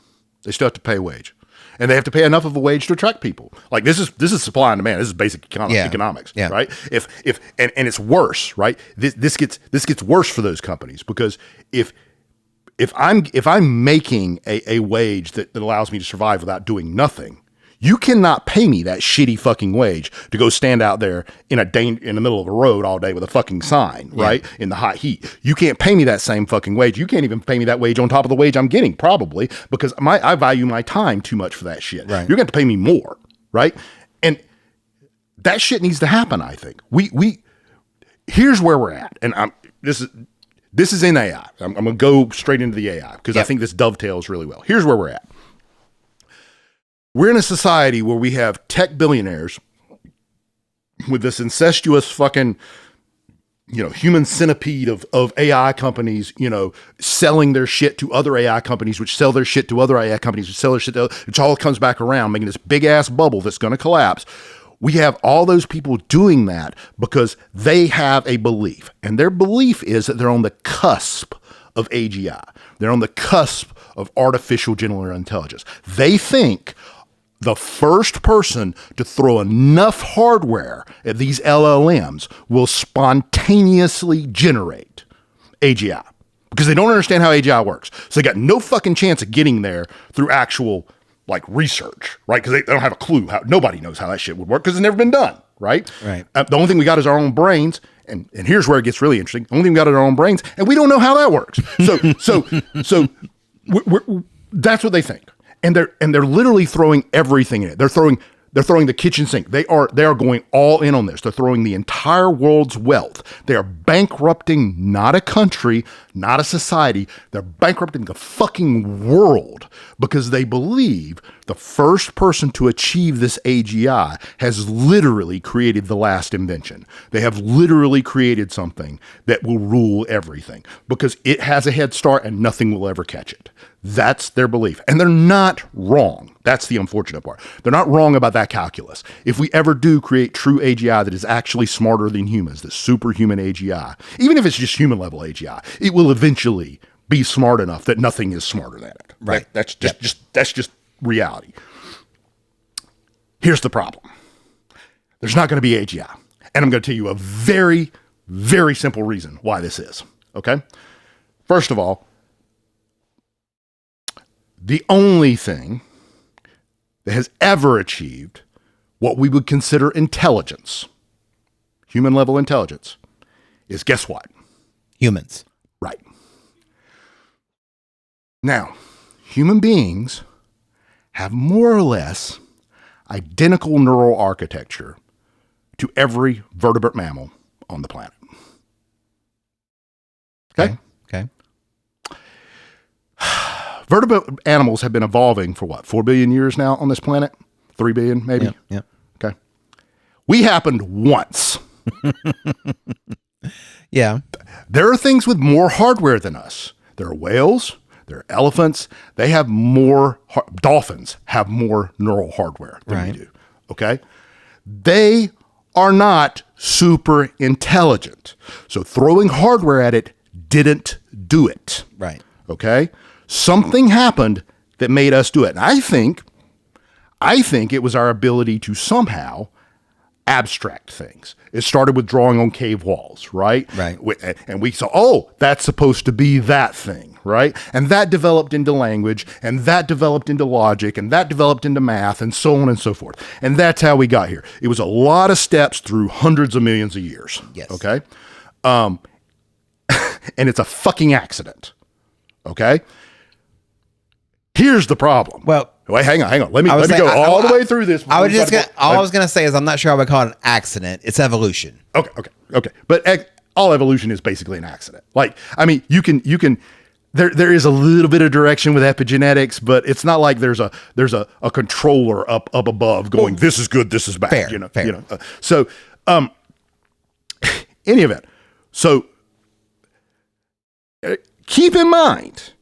[SPEAKER 1] They still have to pay a wage. And they have to pay enough of a wage to attract people. Like this is supply and demand. This is basic economics, right? If it's worse, right? This gets worse for those companies because if I'm making a wage that allows me to survive without doing nothing, you cannot pay me that shitty fucking wage to go stand out there in the middle of a road all day with a fucking sign, right? In the hot heat. You can't pay me that same fucking wage. You can't even pay me that wage on top of the wage I'm getting, probably, because I value my time too much for that shit.
[SPEAKER 2] Right.
[SPEAKER 1] You're going to pay me more, right? And that shit needs to happen, I think. Here's where we're at. And this is in AI. I'm going to go straight into the AI because I think this dovetails really well. Here's where we're at. We're in a society where we have tech billionaires with this incestuous fucking, human centipede of AI companies, selling their shit to other AI companies, which sell their shit to other AI companies, which sell their shit to other, which all comes back around, making this big ass bubble that's going to collapse. We have all those people doing that because they have a belief. And their belief is that they're on the cusp of AGI. They're on the cusp of artificial general intelligence. They think the first person to throw enough hardware at these LLMs will spontaneously generate AGI because they don't understand how AGI works. So they got no fucking chance of getting there through actual research, right? Because they don't have a clue how. Nobody knows how that shit would work because it's never been done, right?
[SPEAKER 2] Right.
[SPEAKER 1] The only thing we got is our own brains, and here's where it gets really interesting. The only thing we got is our own brains, and we don't know how that works. So that's what they think. And they're literally throwing everything in it. They're throwing the kitchen sink. They are going all in on this. They're throwing the entire world's wealth. They are bankrupting not a country, not a society. They're bankrupting the fucking world because they believe the first person to achieve this AGI has literally created the last invention. They have literally created something that will rule everything because it has a head start and nothing will ever catch it. That's their belief. And they're not wrong. That's the unfortunate part. They're not wrong about that calculus. If we ever do create true AGI that is actually smarter than humans, the superhuman AGI, even if it's just human level AGI, it will eventually be smart enough that nothing is smarter than it.
[SPEAKER 2] Right.
[SPEAKER 1] That's just reality. Here's the problem. There's not going to be AGI. And I'm going to tell you a very, very simple reason why this is. Okay? First of all, the only thing that has ever achieved what we would consider intelligence, human level intelligence, is guess what?
[SPEAKER 2] Humans.
[SPEAKER 1] Right. Now, human beings have more or less identical neural architecture to every vertebrate mammal on the planet. Okay?
[SPEAKER 2] Okay.
[SPEAKER 1] Vertebrate animals have been evolving for 4 billion years now on this planet? 3 billion, maybe?
[SPEAKER 2] Yeah.
[SPEAKER 1] Okay. We happened once.
[SPEAKER 2] Yeah.
[SPEAKER 1] There are things with more hardware than us. There are whales, there are elephants. They have more, dolphins have more neural hardware than we do. Okay? They are not super intelligent. So throwing hardware at it didn't do it.
[SPEAKER 2] Right.
[SPEAKER 1] Okay? Something happened that made us do it. And I think it was our ability to somehow abstract things. It started with drawing on cave walls, right?
[SPEAKER 2] Right.
[SPEAKER 1] And we saw, that's supposed to be that thing, right? And that developed into language, and that developed into logic, and that developed into math, and so on and so forth. And that's how we got here. It was a lot of steps through hundreds of millions of years.
[SPEAKER 2] Yes.
[SPEAKER 1] Okay? And it's a fucking accident. Okay? Here's the problem.
[SPEAKER 2] Well,
[SPEAKER 1] wait, hang on. Let me go all the way through this.
[SPEAKER 2] I was gonna say is I'm not sure I would call it an accident. It's evolution.
[SPEAKER 1] Okay. But all evolution is basically an accident. You can. There is a little bit of direction with epigenetics, but it's not like there's a controller up above going, this is good, this is bad.
[SPEAKER 2] Fair.
[SPEAKER 1] So, any event. So, keep in mind.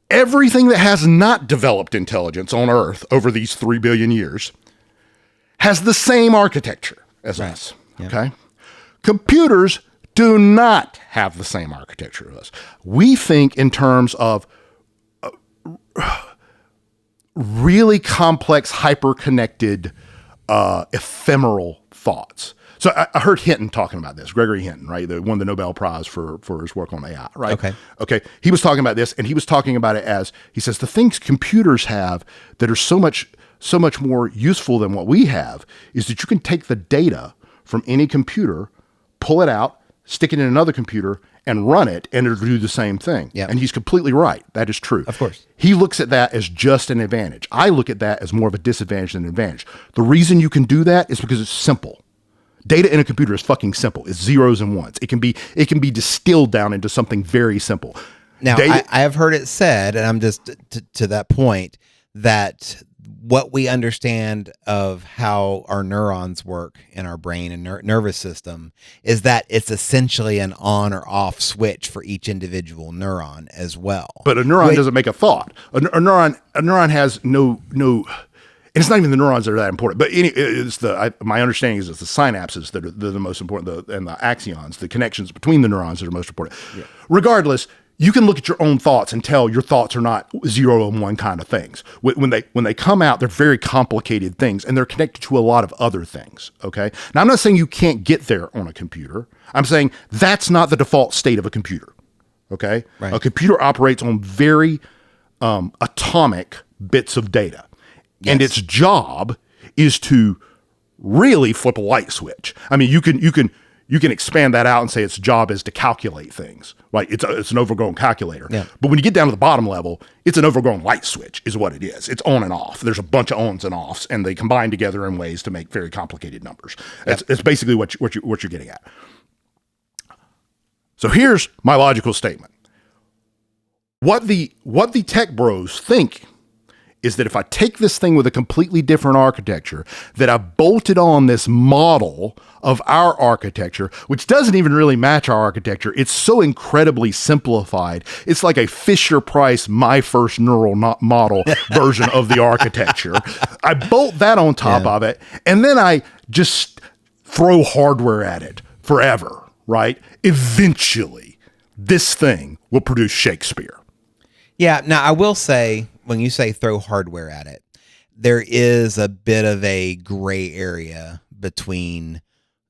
[SPEAKER 1] Everything that has not developed intelligence on Earth over these 3 billion years has the same architecture as us.
[SPEAKER 2] Yeah.
[SPEAKER 1] Okay. Computers do not have the same architecture as us. We think in terms of really complex, hyper-connected, ephemeral thoughts. So I heard Hinton talking about this, Gregory Hinton, right? Who won the Nobel Prize for his work on AI, right? Okay. He was talking about this, and he was talking about it as, he says, the things computers have that are so much more useful than what we have is that you can take the data from any computer, pull it out, stick it in another computer, and run it, and it'll do the same thing.
[SPEAKER 2] Yep.
[SPEAKER 1] And he's completely right. That is true.
[SPEAKER 2] Of course.
[SPEAKER 1] He looks at that as just an advantage. I look at that as more of a disadvantage than an advantage. The reason you can do that is because it's simple. Data in a computer is fucking simple. It's zeros and ones. It can be distilled down into something very simple.
[SPEAKER 2] Now, I have heard it said, and I'm just to that point, that what we understand of how our neurons work in our brain and nervous system is that it's essentially an on or off switch for each individual neuron as well.
[SPEAKER 1] But a neuron doesn't make a thought. A neuron has no. And it's not even the neurons that are that important, but it's my understanding is it's the synapses that are the most important, and the axons, the connections between the neurons that are most important. Yeah. Regardless, you can look at your own thoughts and tell your thoughts are not 0 and 1 kind of things. When they come out, they're very complicated things, and they're connected to a lot of other things. Okay. Now, I'm not saying you can't get there on a computer. I'm saying that's not the default state of a computer. Okay. Right. A computer operates on very atomic bits of data. Yes. And its job is to really flip a light switch. I mean, you can expand that out and say its job is to calculate things. Right? It's an overgrown calculator. Yeah. But when you get down to the bottom level, it's an overgrown light switch is what it is. It's on and off. There's a bunch of ons and offs, and they combine together in ways to make very complicated numbers. That's basically what you're getting at. So here's my logical statement. What the tech bros think is that if I take this thing with a completely different architecture, that I bolted on this model of our architecture, which doesn't even really match our architecture. It's so incredibly simplified. It's like a Fisher-Price My First Neural Model version of the architecture. I bolt that on top of it, and then I just throw hardware at it forever, right? Eventually, this thing will produce Shakespeare.
[SPEAKER 2] Yeah, now I will say, when you say throw hardware at it, there is a bit of a gray area between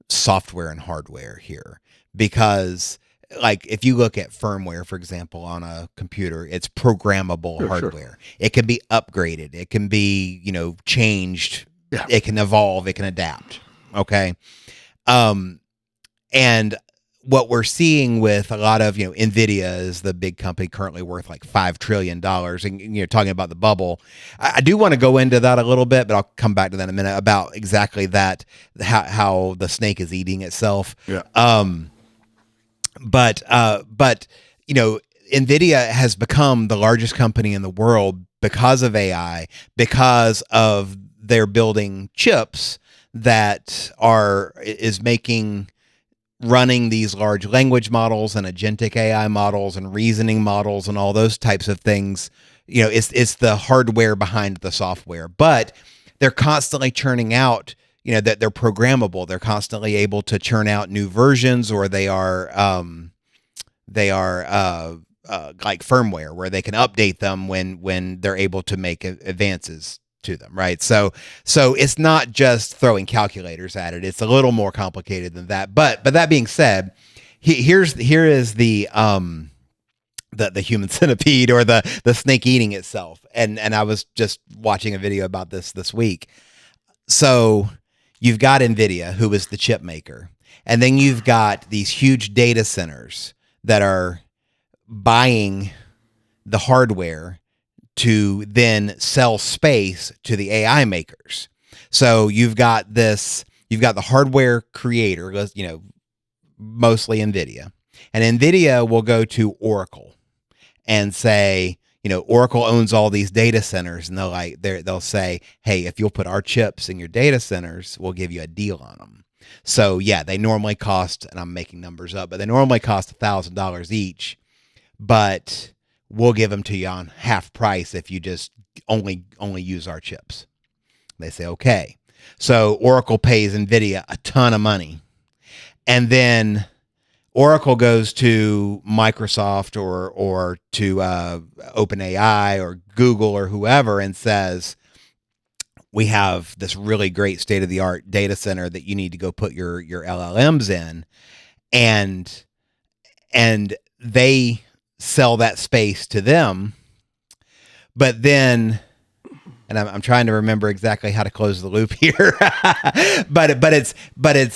[SPEAKER 2] software and hardware here, because like if you look at firmware, for example, on a computer, it's programmable hardware. Sure. It can be upgraded. It can be, changed. Yeah. It can evolve. It can adapt. Okay. And what we're seeing with a lot of, NVIDIA is the big company currently worth like $5 trillion. And you're talking about the bubble. I do want to go into that a little bit, but I'll come back to that in a minute about exactly that, how the snake is eating itself.
[SPEAKER 1] Yeah.
[SPEAKER 2] But NVIDIA has become the largest company in the world because of AI, because of their building chips that is making running these large language models and agentic AI models and reasoning models and all those types of things. It's the hardware behind the software, but they're constantly churning out, that they're programmable. They're constantly able to churn out new versions, or they are like firmware where they can update them when they're able to make advances to them, right? So it's not just throwing calculators at it. It's a little more complicated than that. But that being said, here is the human centipede, or the snake eating itself. And I was just watching a video about this week. So you've got NVIDIA, who is the chip maker, and then you've got these huge data centers that are buying the hardware to then sell space to the AI makers. So you've got the hardware creator, mostly NVIDIA, and NVIDIA will go to Oracle and say, Oracle owns all these data centers, and they'll say, hey, if you'll put our chips in your data centers, we'll give you a deal on them. So yeah, they normally cost, and I'm making numbers up, but they normally cost $1,000 each, but we'll give them to you on half price if you just only use our chips. They say, okay. So Oracle pays NVIDIA a ton of money. And then Oracle goes to Microsoft or to OpenAI or Google or whoever and says, we have this really great state-of-the-art data center that you need to go put your LLMs in, and they sell that space to them. But then, and I'm trying to remember exactly how to close the loop here, but it's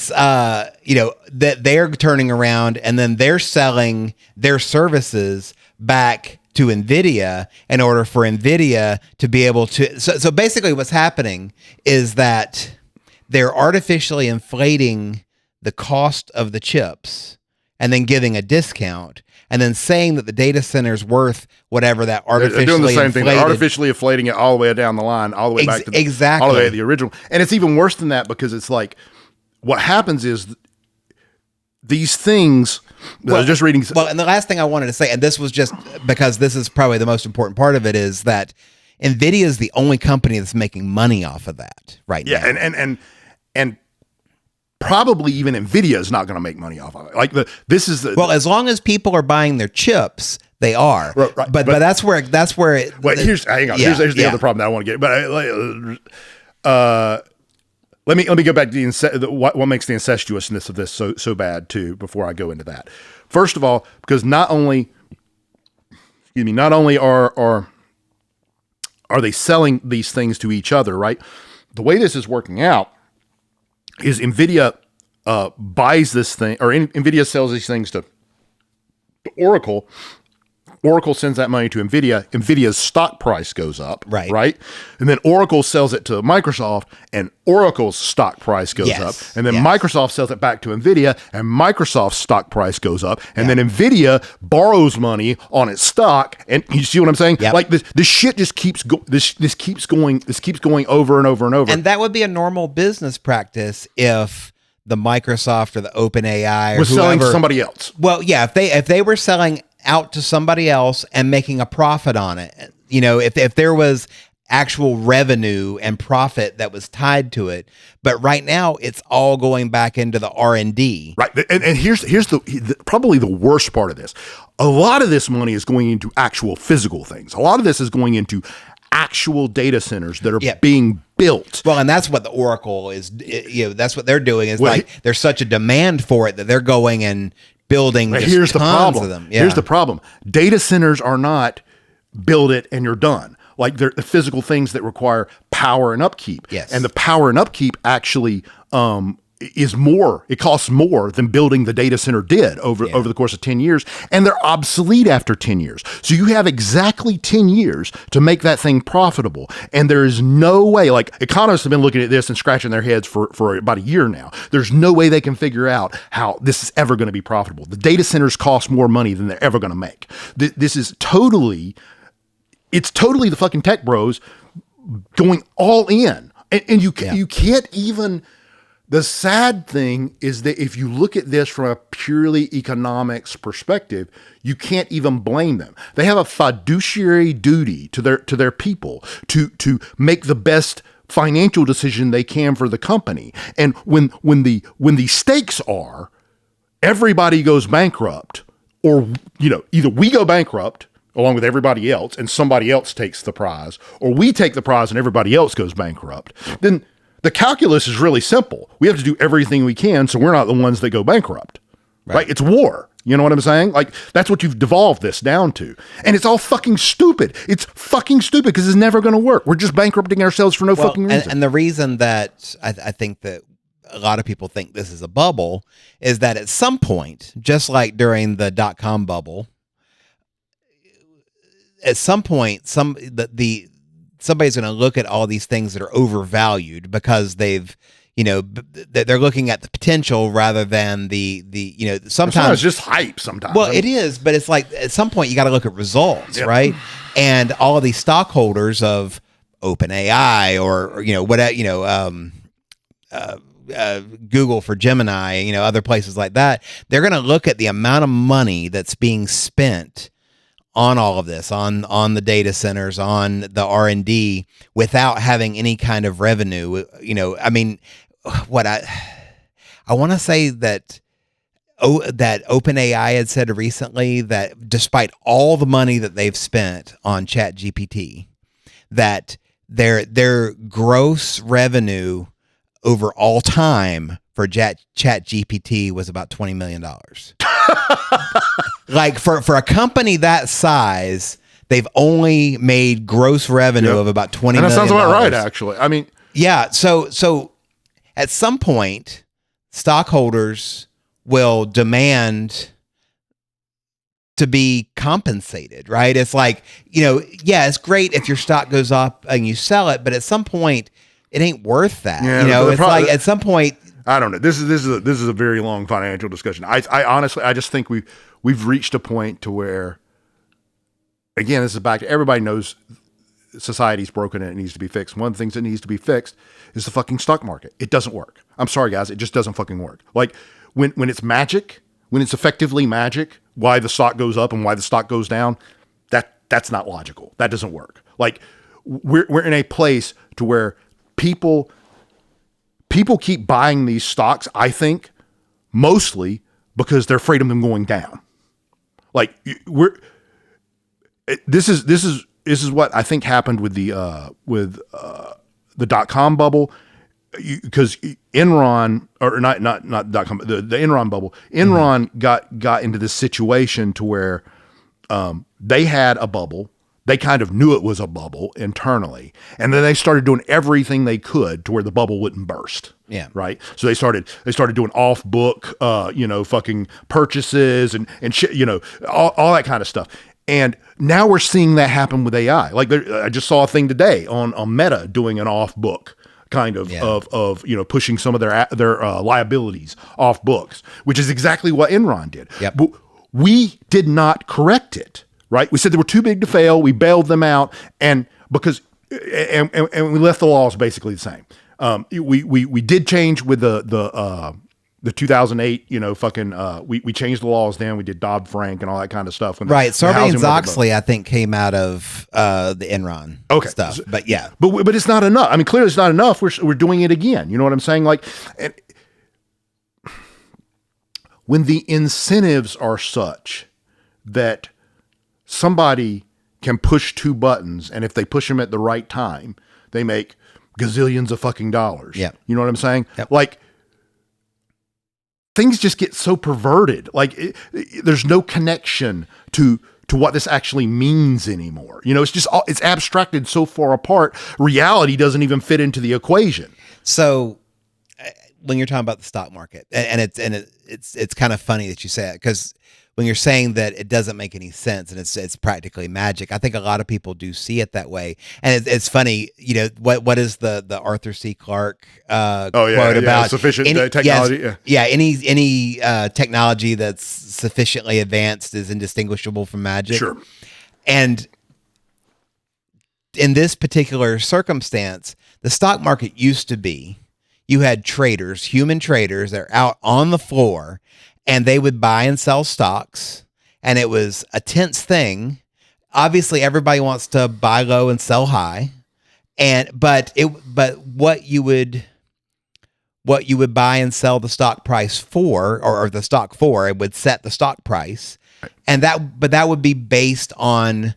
[SPEAKER 2] that they're turning around and then they're selling their services back to NVIDIA in order for NVIDIA to be able to. So basically what's happening is that they're artificially inflating the cost of the chips and then giving a discount and then saying that the data center is worth whatever that artificially
[SPEAKER 1] they're doing the same
[SPEAKER 2] inflated.
[SPEAKER 1] thing. They're artificially inflating it all the way down the line, all the way back to
[SPEAKER 2] exactly
[SPEAKER 1] all the way to the original. And it's even worse than that because it's like what happens is these things. I was just reading.
[SPEAKER 2] Well, and the last thing I wanted to say, and this was just because this is probably the most important part of it, is that NVIDIA is the only company that's making money off of that right now.
[SPEAKER 1] Yeah, and probably even NVIDIA is not going to make money off of it. Like well,
[SPEAKER 2] as long as people are buying their chips, they are.
[SPEAKER 1] Right,
[SPEAKER 2] but that's where it.
[SPEAKER 1] Well, hang on. Here's the other problem that I want to get. But let me go back to what makes the incestuousness of this so bad too. Before I go into that, first of all, because not only are they selling these things to each other, right? The way this is working out is NVIDIA buys this thing, or NVIDIA sells these things to Oracle. Oracle sends that money to NVIDIA. NVIDIA's stock price goes up, right? And then Oracle sells it to Microsoft, and Oracle's stock price goes up. And then Microsoft sells it back to NVIDIA, and Microsoft's stock price goes up. And then NVIDIA borrows money on its stock. And you see what I'm saying?
[SPEAKER 2] Yep.
[SPEAKER 1] Like this shit just keeps this keeps going over and over and over.
[SPEAKER 2] And that would be a normal business practice if the Microsoft or the OpenAI or
[SPEAKER 1] was selling to somebody else.
[SPEAKER 2] Well, yeah, if they were selling out to somebody else and making a profit on it, if there was actual revenue and profit that was tied to it, but right now it's all going back into the R&D.
[SPEAKER 1] Right, and here's probably the worst part of this. A lot of this money is going into actual physical things. A lot of this is going into actual data centers that are being built.
[SPEAKER 2] Well, and that's what the Oracle is. That's what they're doing. Is there's such a demand for it that they're going and building.
[SPEAKER 1] Here's the problem.
[SPEAKER 2] Of them.
[SPEAKER 1] Here's the problem. Data centers are not build it and you're done. Like they're the physical things that require power and upkeep.
[SPEAKER 2] Yes.
[SPEAKER 1] And the power and upkeep actually is more. It costs more than building the data center did over the course of 10 years. And they're obsolete after 10 years. So you have exactly 10 years to make that thing profitable. And there is no way, like economists have been looking at this and scratching their heads for about a year now. There's no way they can figure out how this is ever going to be profitable. The data centers cost more money than they're ever going to make. This is totally the fucking tech bros going all in. And you can't even. The sad thing is that if you look at this from a purely economics perspective, you can't even blame them. They have a fiduciary duty to their people to make the best financial decision they can for the company. And when the stakes are everybody goes bankrupt, or either we go bankrupt along with everybody else and somebody else takes the prize, or we take the prize and everybody else goes bankrupt, then the calculus is really simple. We have to do everything we can so we're not the ones that go bankrupt. Right? It's war. You know what I'm saying? Like, that's what you've devolved this down to. And it's all fucking stupid. It's fucking stupid because it's never going to work. We're just bankrupting ourselves for no fucking reason.
[SPEAKER 2] And the reason that I think that a lot of people think this is a bubble is that at some point, just like during the .com bubble, at some point, somebody's going to look at all these things that are overvalued because they're looking at the potential rather than the sometimes
[SPEAKER 1] it's just hype sometimes.
[SPEAKER 2] Well, it is, but it's like at some point you got to look at results, right? And all of these stockholders of OpenAI or Google for Gemini, other places like that, they're going to look at the amount of money that's being spent on all of this, on the data centers, on the R&D, without having any kind of revenue. I mean, what I want to say that that OpenAI had said recently that despite all the money that they've spent on ChatGPT, that their gross revenue over all time for ChatGPT was about $20 million. Like for a company that size, they've only made gross revenue of about $20 million.
[SPEAKER 1] And that sounds about right, actually. I mean,
[SPEAKER 2] yeah. So at some point, stockholders will demand to be compensated, right? It's like, yeah, it's great if your stock goes up and you sell it, but at some point, it ain't worth that.
[SPEAKER 1] Yeah,
[SPEAKER 2] it's like at some point.
[SPEAKER 1] I don't know. This is a very long financial discussion. I honestly, I just think we've reached a point to where, again, this is back to everybody knows society's broken and it needs to be fixed. One of the things that needs to be fixed is the fucking stock market. It doesn't work. I'm sorry, guys. It just doesn't fucking work. Like when it's magic, when it's effectively magic, why the stock goes up and why the stock goes down, that's not logical. That doesn't work. Like we're in a place to where people keep buying these stocks, I think, mostly because they're afraid of them going down. Like this is what I think happened with the .com bubble, because Enron, or not .com, the Enron bubble. Enron got into this situation to where they had a bubble. They kind of knew it was a bubble internally, and then they started doing everything they could to where the bubble wouldn't burst.
[SPEAKER 2] Yeah.
[SPEAKER 1] Right. So they started doing off book, fucking purchases and shit, all that kind of stuff. And now we're seeing that happen with AI. Like I just saw a thing today on Meta doing an off book kind of pushing some of their liabilities off books, which is exactly what Enron did.
[SPEAKER 2] Yep.
[SPEAKER 1] But we did not correct it. Right. We said they were too big to fail. We bailed them out. And because we left the laws basically the same. We did change with the 2008, we changed the laws then. We did Dodd-Frank and all that kind of stuff.
[SPEAKER 2] Right. Sarbanes-Oxley, I think, came out of the Enron stuff. But yeah.
[SPEAKER 1] But it's not enough. I mean, clearly it's not enough. We're doing it again. You know what I'm saying? Like, and when the incentives are such that somebody can push two buttons, and if they push them at the right time, they make gazillions of fucking dollars.
[SPEAKER 2] Yeah.
[SPEAKER 1] You know what I'm saying?
[SPEAKER 2] Yep.
[SPEAKER 1] Like, things just get so perverted. Like, there's no connection to what this actually means anymore. It's abstracted so far apart. Reality doesn't even fit into the equation.
[SPEAKER 2] So when you're talking about the stock market, and it's kind of funny that you say it, because when you're saying that it doesn't make any sense and it's practically magic, I think a lot of people do see it that way. And it's funny, what is the Arthur C. Clarke quote about
[SPEAKER 1] sufficient technology?
[SPEAKER 2] Any technology that's sufficiently advanced is indistinguishable from magic.
[SPEAKER 1] Sure.
[SPEAKER 2] And in this particular circumstance, the stock market used to be, you had traders, human traders, that are out on the floor, and they would buy and sell stocks, and it was a tense thing. Obviously, everybody wants to buy low and sell high, but what you would buy and sell the stock price for, or the stock for, it would set the stock price, and that would be based on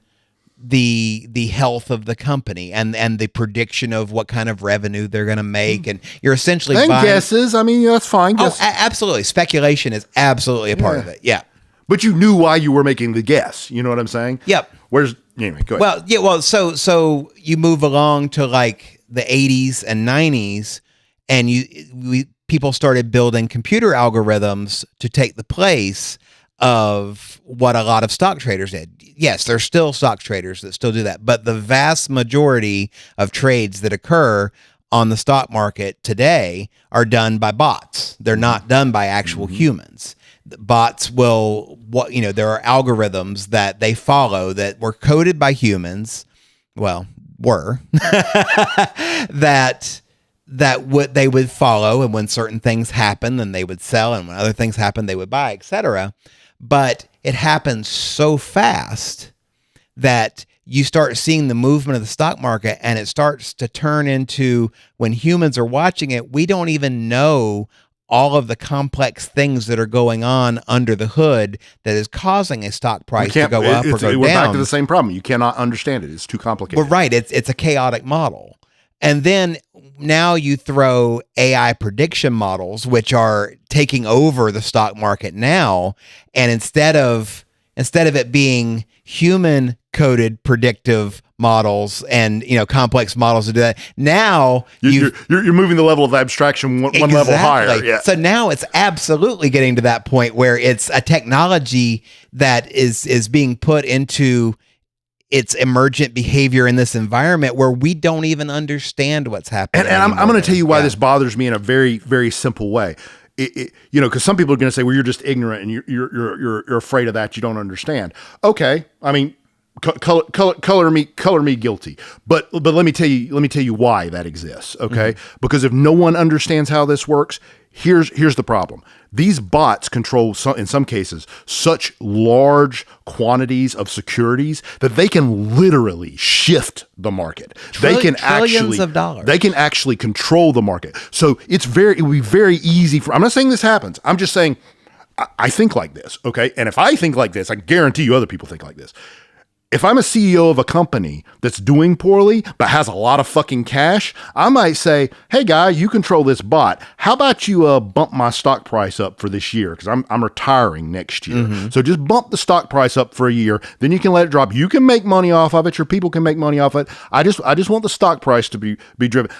[SPEAKER 2] the health of the company and the prediction of what kind of revenue they're going to make, and you're essentially buying
[SPEAKER 1] guesses. I mean, that's fine.
[SPEAKER 2] Absolutely. Speculation is absolutely a part of it. Yeah.
[SPEAKER 1] But you knew why you were making the guess. You know what I'm saying?
[SPEAKER 2] Yep.
[SPEAKER 1] Anyway, go ahead.
[SPEAKER 2] Well, so you move along to like the 80s and 90s, and people started building computer algorithms to take the place of what a lot of stock traders did. Yes, there's still stock traders that still do that, but the vast majority of trades that occur on the stock market today are done by bots. They're not done by actual humans. Bots will, there are algorithms that they follow that were coded by humans. Well, that what they would follow, and when certain things happen, then they would sell, and when other things happen, they would buy, etc. But it happens so fast that you start seeing the movement of the stock market, and it starts to turn into, when humans are watching it, we don't even know all of the complex things that are going on under the hood that is causing a stock price to go up or go down.
[SPEAKER 1] We're back to the same problem. You cannot understand it. It's too complicated.
[SPEAKER 2] Well, right. It's a chaotic model. And then now you throw AI prediction models, which are taking over the stock market now. And instead of it being human coded predictive models and complex models to do that, now
[SPEAKER 1] you're moving the level of abstraction one level higher. Yeah.
[SPEAKER 2] So now it's absolutely getting to that point where it's a technology that is being put into its emergent behavior in this environment where we don't even understand what's happening.
[SPEAKER 1] And I'm going to tell you why this bothers me in a very, very simple way. Because some people are going to say, well, you're just ignorant and you're afraid of that. You don't understand. Okay. I mean, color me guilty. But let me tell you why that exists. Okay. Because if no one understands how this works, here's the problem. These bots control, in some cases, such large quantities of securities that they can literally shift the market.
[SPEAKER 2] Trillions of dollars.
[SPEAKER 1] They can actually control the market. So it would be very easy I'm not saying this happens. I'm just saying I think like this. Okay. And if I think like this, I guarantee you other people think like this. If I'm a CEO of a company that's doing poorly, but has a lot of fucking cash, I might say, hey guy, you control this bot. How about you bump my stock price up for this year? Because I'm retiring next year. So just bump the stock price up for a year. Then you can let it drop. You can make money off of it. Your people can make money off of it. I just want the stock price to be driven.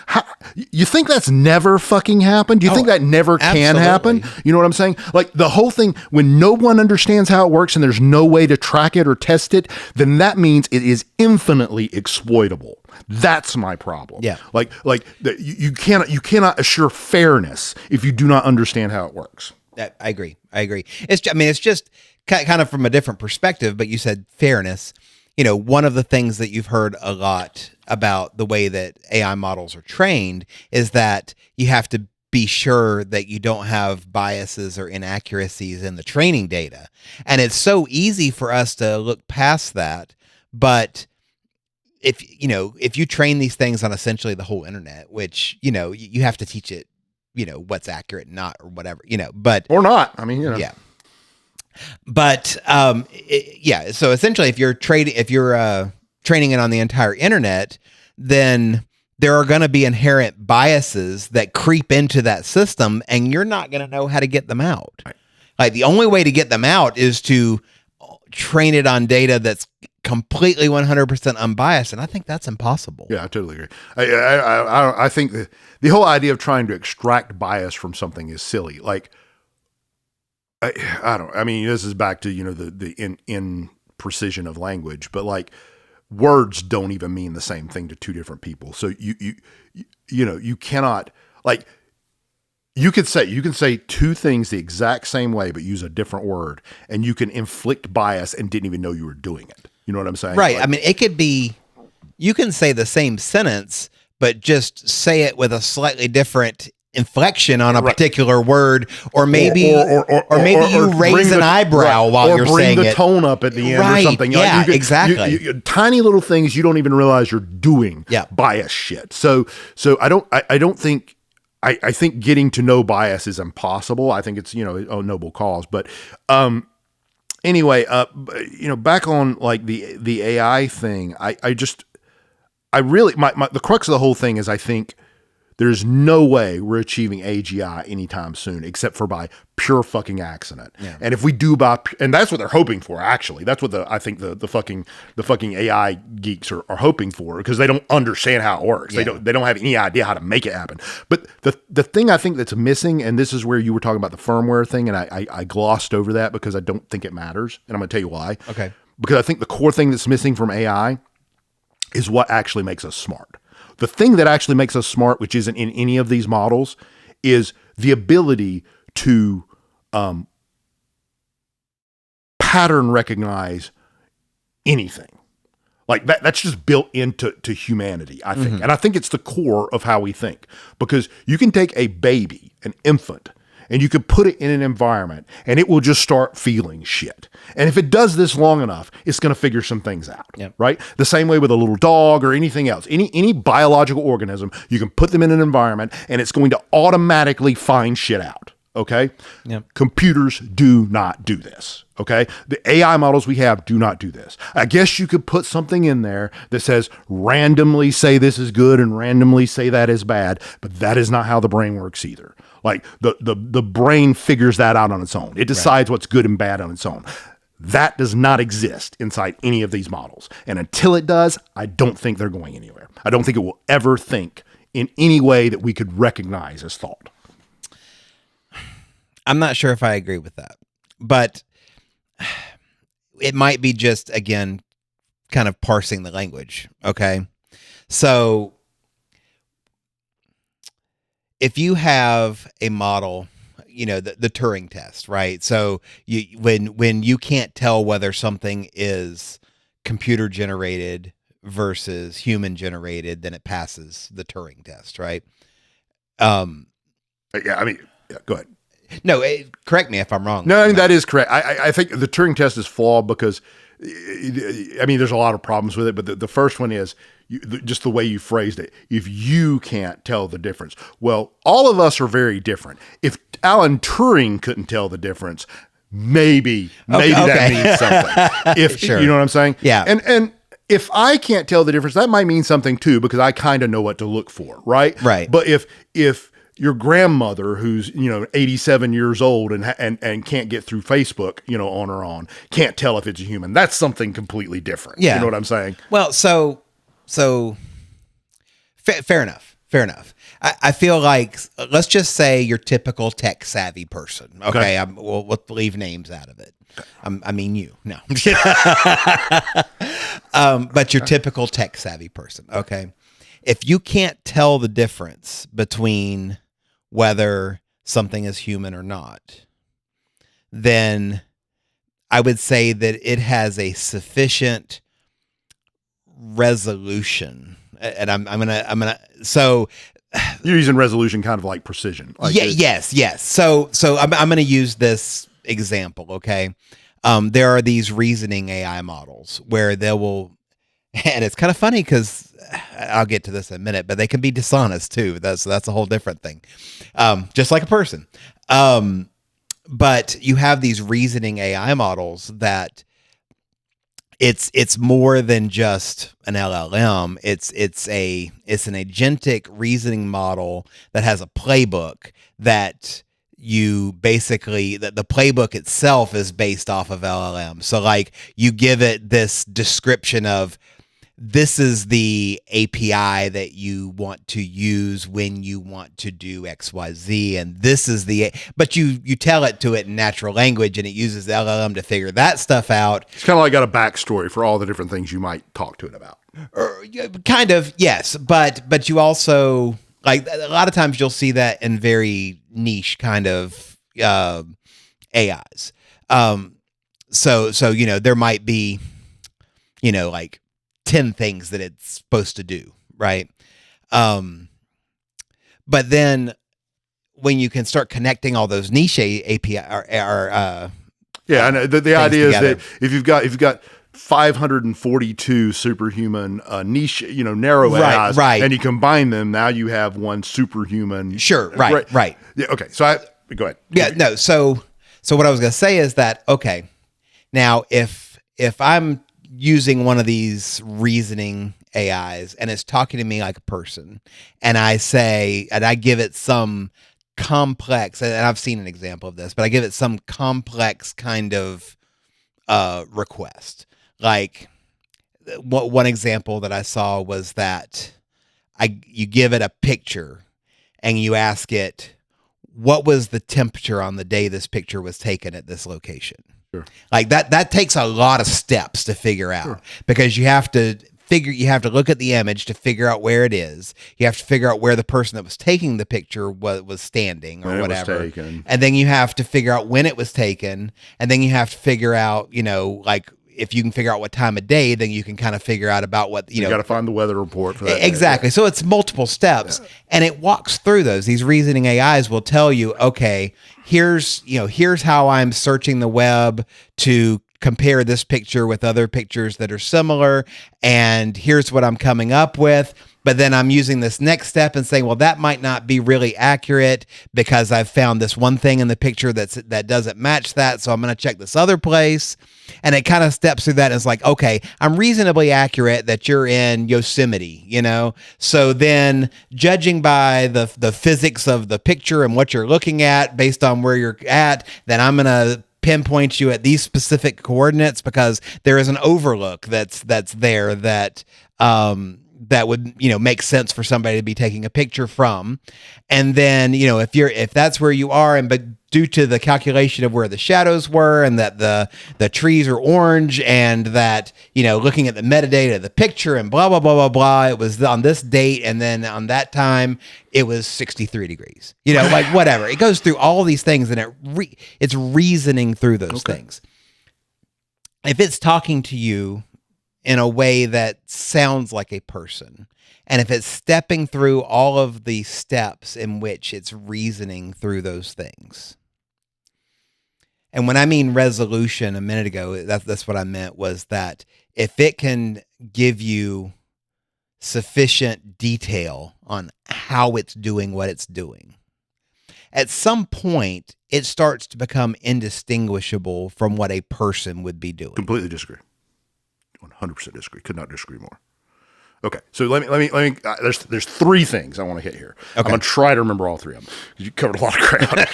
[SPEAKER 1] You think that's never fucking happened? Do you think that never can happen? You know what I'm saying? Like the whole thing, when no one understands how it works and there's no way to track it or test it, then that means it is infinitely exploitable. That's my problem.
[SPEAKER 2] Yeah.
[SPEAKER 1] Like you cannot assure fairness if you do not understand how it works.
[SPEAKER 2] I agree. It's just kind of from a different perspective, but you said fairness. One of the things that you've heard a lot about the way that AI models are trained is that you have to be sure that you don't have biases or inaccuracies in the training data. And it's so easy for us to look past that. But if you train these things on essentially the whole internet, which, you have to teach it, what's accurate and not, or whatever, but.
[SPEAKER 1] Or not. I mean,
[SPEAKER 2] Yeah. But, So essentially if you're training it on the entire internet, then there are going to be inherent biases that creep into that system and you're not going to know how to get them out.
[SPEAKER 1] Right.
[SPEAKER 2] Like the only way to get them out is to train it on data that's completely 100% unbiased. And I think that's impossible.
[SPEAKER 1] Yeah, I totally agree. I think the whole idea of trying to extract bias from something is silly. Like, I mean, this is back to, the in precision of language, but like words don't even mean the same thing to two different people. So you cannot, like, you can say two things the exact same way, but use a different word, and you can inflict bias and didn't even know you were doing it. You know what I'm saying?
[SPEAKER 2] Right.
[SPEAKER 1] Like,
[SPEAKER 2] I mean, it could be, you can say the same sentence, but just say it with a slightly different inflection on a particular word, or maybe, or maybe you raise an eyebrow while you're saying it.
[SPEAKER 1] Or bring the tone up at the end or something.
[SPEAKER 2] Yeah, exactly.
[SPEAKER 1] Tiny little things you don't even realize you're doing.
[SPEAKER 2] Yeah.
[SPEAKER 1] Bias shit. So I don't think. I think getting to know bias is impossible. I think it's, a noble cause. But anyway, back on like the AI thing, I really, the crux of the whole thing is I think there's no way we're achieving AGI anytime soon, except for by pure fucking accident.
[SPEAKER 2] Yeah.
[SPEAKER 1] And if we do and that's what they're hoping for, actually. That's what I think the fucking AI geeks are hoping for, because they don't understand how it works.
[SPEAKER 2] Yeah.
[SPEAKER 1] They don't have any idea how to make it happen. But the thing I think that's missing, and this is where you were talking about the firmware thing, and I glossed over that because I don't think it matters. And I'm going to tell you why.
[SPEAKER 2] Okay.
[SPEAKER 1] Because I think the core thing that's missing from AI is what actually makes us smart. The thing that actually makes us smart, which isn't in any of these models, is the ability to pattern recognize anything. Like that's just built into humanity, I think. And I think it's the core of how we think. Because you can take a baby, an infant, and you could put it in an environment and it will just start feeling shit. And if it does this long enough, it's going to figure some things out, right? The same way with a little dog or anything else. Any biological organism, you can put them in an environment and it's going to automatically find shit out, Okay.
[SPEAKER 2] Yep.
[SPEAKER 1] Computers do not do this. Okay. The AI models we have do not do this. I guess you could put something in there that says randomly say this is good and randomly say that is bad, but that is not how the brain works either. Like the brain figures that out on its own. It decides what's good and bad on its own. That does not exist inside any of these models. And until it does, I don't think they're going anywhere. I don't think it will ever think in any way that we could recognize as thought.
[SPEAKER 2] I'm not sure if I agree with that, but it might be just, again, kind of parsing the language. Okay. So if you have a model, you know, the Turing test, right? So when you can't tell whether something is computer generated versus human generated, then it passes the Turing test, right?
[SPEAKER 1] Yeah, go ahead.
[SPEAKER 2] No, correct me if I'm wrong.
[SPEAKER 1] No, I mean, that is correct. I think the Turing test is flawed because, I mean, there's a lot of problems with it, but the first one is just the way you phrased it. If you can't tell the difference. Well, all of us are very different. If Alan Turing couldn't tell the difference, maybe that means something. If
[SPEAKER 2] Sure.
[SPEAKER 1] You know what I'm saying?
[SPEAKER 2] Yeah.
[SPEAKER 1] And if I can't tell the difference, that might mean something too, because I kind of know what to look for, right?
[SPEAKER 2] Right.
[SPEAKER 1] But if your grandmother, who's 87 years old and can't get through Facebook, on her own, can't tell if it's a human, that's something completely different.
[SPEAKER 2] Yeah.
[SPEAKER 1] You know what I'm saying?
[SPEAKER 2] Well, so fair enough. Fair enough. I feel like, let's just say your typical tech savvy person. Okay. We'll leave names out of it. I mean, you. No. But your typical tech savvy person. Okay. If you can't tell the difference between whether something is human or not, then I would say that it has a sufficient resolution. And I'm gonna. So
[SPEAKER 1] you're using resolution kind of like precision. Like
[SPEAKER 2] yes. So I'm gonna use this example. Okay. There are these reasoning AI models where they will, and it's kind of funny because I'll get to this in a minute, but they can be dishonest too. That's a whole different thing. Just like a person. But you have these reasoning AI models that it's more than just an LLM. It's an agentic reasoning model that has a playbook that you basically, the playbook itself is based off of LLM. So like you give it this description of, this is the API that you want to use when you want to do XYZ. And this is but you tell it to it in natural language and it uses the LLM to figure that stuff out.
[SPEAKER 1] It's kind of like got a backstory for all the different things you might talk to it about.
[SPEAKER 2] Kind of, yes. But you also, like, a lot of times you'll see that in very niche kind of AIs. So there might be, like 10 things that it's supposed to do, right? But then when you can start connecting all those niche API
[SPEAKER 1] and the idea together, is that if you've got 542 superhuman niche, narrow AIs,
[SPEAKER 2] right,
[SPEAKER 1] and you combine them, now you have one superhuman.
[SPEAKER 2] Sure, right.
[SPEAKER 1] Yeah, okay, so go ahead.
[SPEAKER 2] Yeah, no. So what I was going to say is that, okay, now if I'm using one of these reasoning AIs and it's talking to me like a person, and I give it some complex, and I've seen an example of this, but I give it some complex kind of request. Like one example that I saw was that you give it a picture and you ask it, what was the temperature on the day this picture was taken at this location?
[SPEAKER 1] Sure.
[SPEAKER 2] Like that takes a lot of steps to figure out. Sure. Because you have to look at the image to figure out where it is. You have to figure out where the person that was taking the picture was standing or whatever. And then you have to figure out when it was taken. And then you have to figure out, like, if you can figure out what time of day, then you can kind of figure out about what,
[SPEAKER 1] you got to find the weather report for that.
[SPEAKER 2] Exactly. Day. So it's multiple steps, and it walks through those. These reasoning AIs will tell you, okay, here's how I'm searching the web to compare this picture with other pictures that are similar, and here's what I'm coming up with. But then I'm using this next step and saying, well, that might not be really accurate because I've found this one thing in the picture that doesn't match that. So I'm going to check this other place. And it kind of steps through that. And it's like, okay, I'm reasonably accurate that you're in Yosemite, you know? So then judging by the physics of the picture and what you're looking at based on where you're at, then I'm going to pinpoint you at these specific coordinates because there is an overlook that's there that would, you know, make sense for somebody to be taking a picture from. And then, you know, if that's where you are, but due to the calculation of where the shadows were and that the trees are orange and that, you know, looking at the metadata of the picture and blah, blah, blah, blah, blah, it was on this date. And then on that time it was 63 degrees, you know, like whatever. It goes through all these things and it's reasoning through those things. If it's talking to you in a way that sounds like a person, and if it's stepping through all of the steps in which it's reasoning through those things. And when I mean resolution a minute ago, that's what I meant, was that if it can give you sufficient detail on how it's doing what it's doing, at some point it starts to become indistinguishable from what a person would be doing.
[SPEAKER 1] Completely disagree. 100% disagree. Could not disagree more. Okay, so let me. There's three things I want to hit here. Okay. I'm gonna try to remember all three of them because you covered a lot of ground.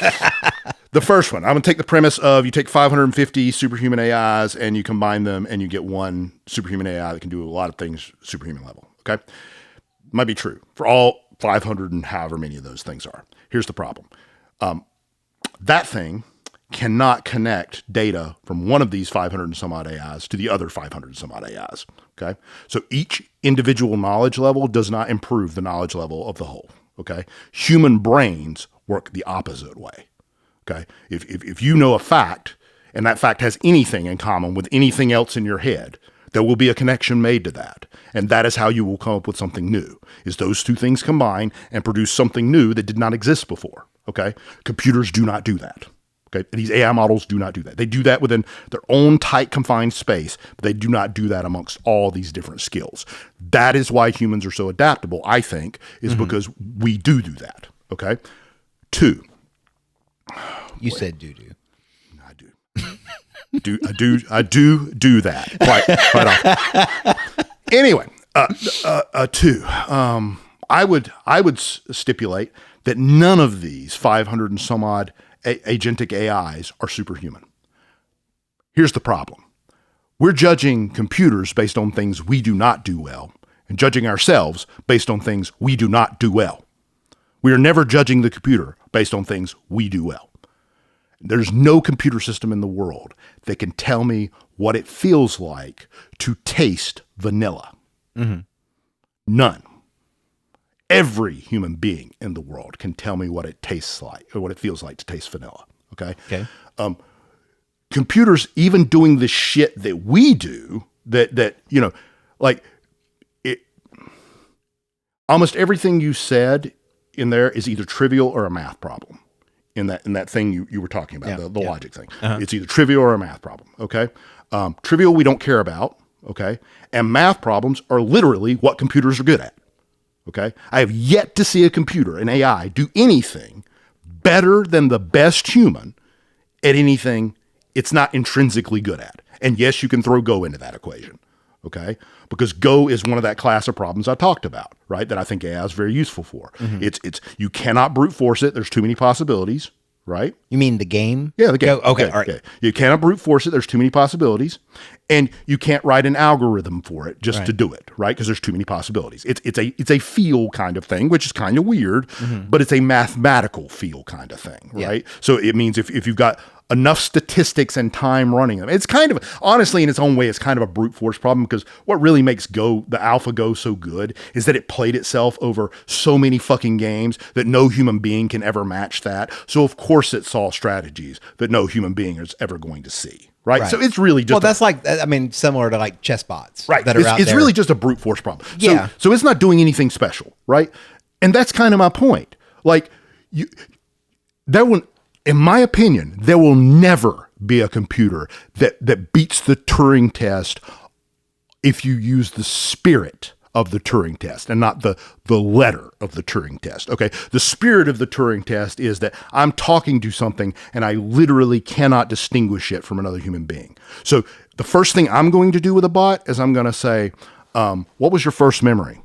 [SPEAKER 1] The first one, I'm gonna take the premise of you take 550 superhuman AIs and you combine them and you get one superhuman AI that can do a lot of things superhuman level. Okay, might be true for all 500 and however many of those things are. Here's the problem: that thing cannot connect data from one of these 500 and some odd AIs to the other 500 and some odd AIs. Okay. So each individual knowledge level does not improve the knowledge level of the whole. Okay. Human brains work the opposite way. Okay. If you know a fact and that fact has anything in common with anything else in your head, there will be a connection made to that. And that is how you will come up with something new, is those two things combine and produce something new that did not exist before. Okay. Computers do not do that. Okay. These AI models do not do that. They do that within their own tight confined space, but they do not do that amongst all these different skills. That is why humans are so adaptable, I think, is because we do that. Okay. Two.
[SPEAKER 2] You said do-do.
[SPEAKER 1] I do. I do that quite often. Anyway, two. I would stipulate that none of these 500 and some odd agentic AIs are superhuman. Here's the problem. We're judging computers based on things we do not do well and judging ourselves based on things we do not do well. We are never judging the computer based on things we do well. There's no computer system in the world that can tell me what it feels like to taste vanilla. Mm-hmm. None. Every human being in the world can tell me what it tastes like or what it feels like to taste vanilla. Okay. Computers, even doing the shit that we do, that you know, like it. Almost everything you said in there is either trivial or a math problem. In that thing you were talking about, the logic thing, it's either trivial or a math problem. Okay. Trivial we don't care about. Okay. And math problems are literally what computers are good at. Okay. I have yet to see a computer, an AI, do anything better than the best human at anything it's not intrinsically good at. And yes, you can throw Go into that equation. Okay. Because Go is one of that class of problems I talked about, right? That I think AI is very useful for. Mm-hmm. You cannot brute force it. There's too many possibilities, right?
[SPEAKER 2] You mean the game?
[SPEAKER 1] Yeah, the game.
[SPEAKER 2] Go? Okay. All right.
[SPEAKER 1] Okay. You cannot brute force it. There's too many possibilities. And you can't write an algorithm for it just to do it, right? Because there's too many possibilities. It's a feel kind of thing, which is kind of weird, but it's a mathematical feel kind of thing, right? Yeah. So it means if you've got enough statistics and time running them, it's kind of, honestly, in its own way, it's kind of a brute force problem, because what really makes Go, the AlphaGo, so good is that it played itself over so many fucking games that no human being can ever match that. So of course it saw strategies that no human being is ever going to see. Right. So it's really just,
[SPEAKER 2] that's like, I mean, similar to like chess bots.
[SPEAKER 1] Right.
[SPEAKER 2] That are out
[SPEAKER 1] it's
[SPEAKER 2] there.
[SPEAKER 1] really just a brute force problem.
[SPEAKER 2] Yeah.
[SPEAKER 1] So it's not doing anything special. Right. And that's kind of my point. Like, in my opinion, there will never be a computer that beats the Turing test if you use the spirit of the Turing test and not the letter of the Turing test. Okay. The spirit of the Turing test is that I'm talking to something and I literally cannot distinguish it from another human being. So the first thing I'm going to do with a bot is I'm going to say, what was your first memory?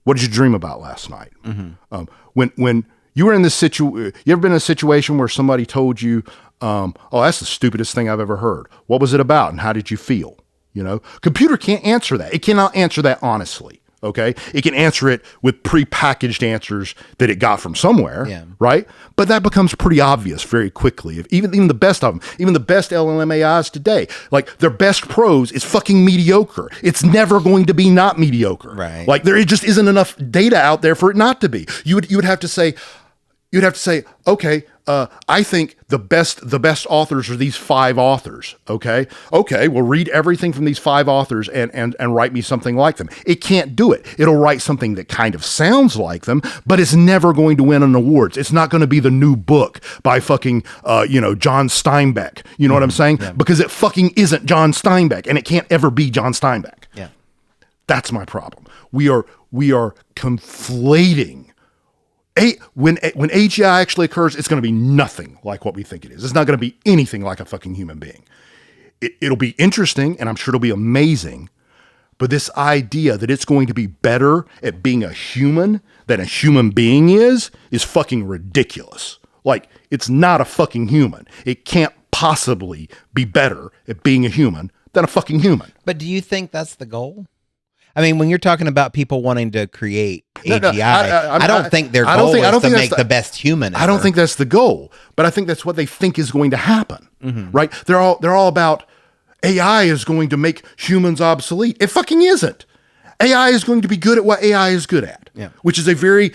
[SPEAKER 1] What did you dream about last night? When you were in this you ever been in a situation where somebody told you, oh, that's the stupidest thing I've ever heard. What was it about? And how did you feel? Computer can't answer that. It cannot answer that honestly. Okay. It can answer it with prepackaged answers that it got from somewhere. Right. But that becomes pretty obvious very quickly. If even the best of them, even the best LLM AIs today, like their best prose is fucking mediocre. It's never going to be not mediocre.
[SPEAKER 2] Right.
[SPEAKER 1] Like there just isn't enough data out there for it not to be. You would have to say, okay, I think the best authors are these 5 authors. Okay, well, read everything from these 5 authors and write me something like them. It can't do it. It'll write something that kind of sounds like them, but it's never going to win an awards. It's not going to be the new book by fucking John Steinbeck. You know what I'm saying? Yeah. Because it fucking isn't John Steinbeck, and it can't ever be John Steinbeck.
[SPEAKER 2] Yeah,
[SPEAKER 1] that's my problem. We are conflating. When AGI actually occurs, it's going to be nothing like what we think it is. It's not going to be anything like a fucking human being. It'll be interesting, and I'm sure it'll be amazing, but this idea that it's going to be better at being a human than a human being is fucking ridiculous. Like, it's not a fucking human. It can't possibly be better at being a human than a fucking human.
[SPEAKER 2] But do you think that's the goal? I mean, when you're talking about people wanting to create AGI, I don't think their goal is to make the best human ever.
[SPEAKER 1] I don't think that's the goal, but I think that's what they think is going to happen, right? They're all about AI is going to make humans obsolete. It fucking isn't. AI is going to be good at what AI is good at, which is a very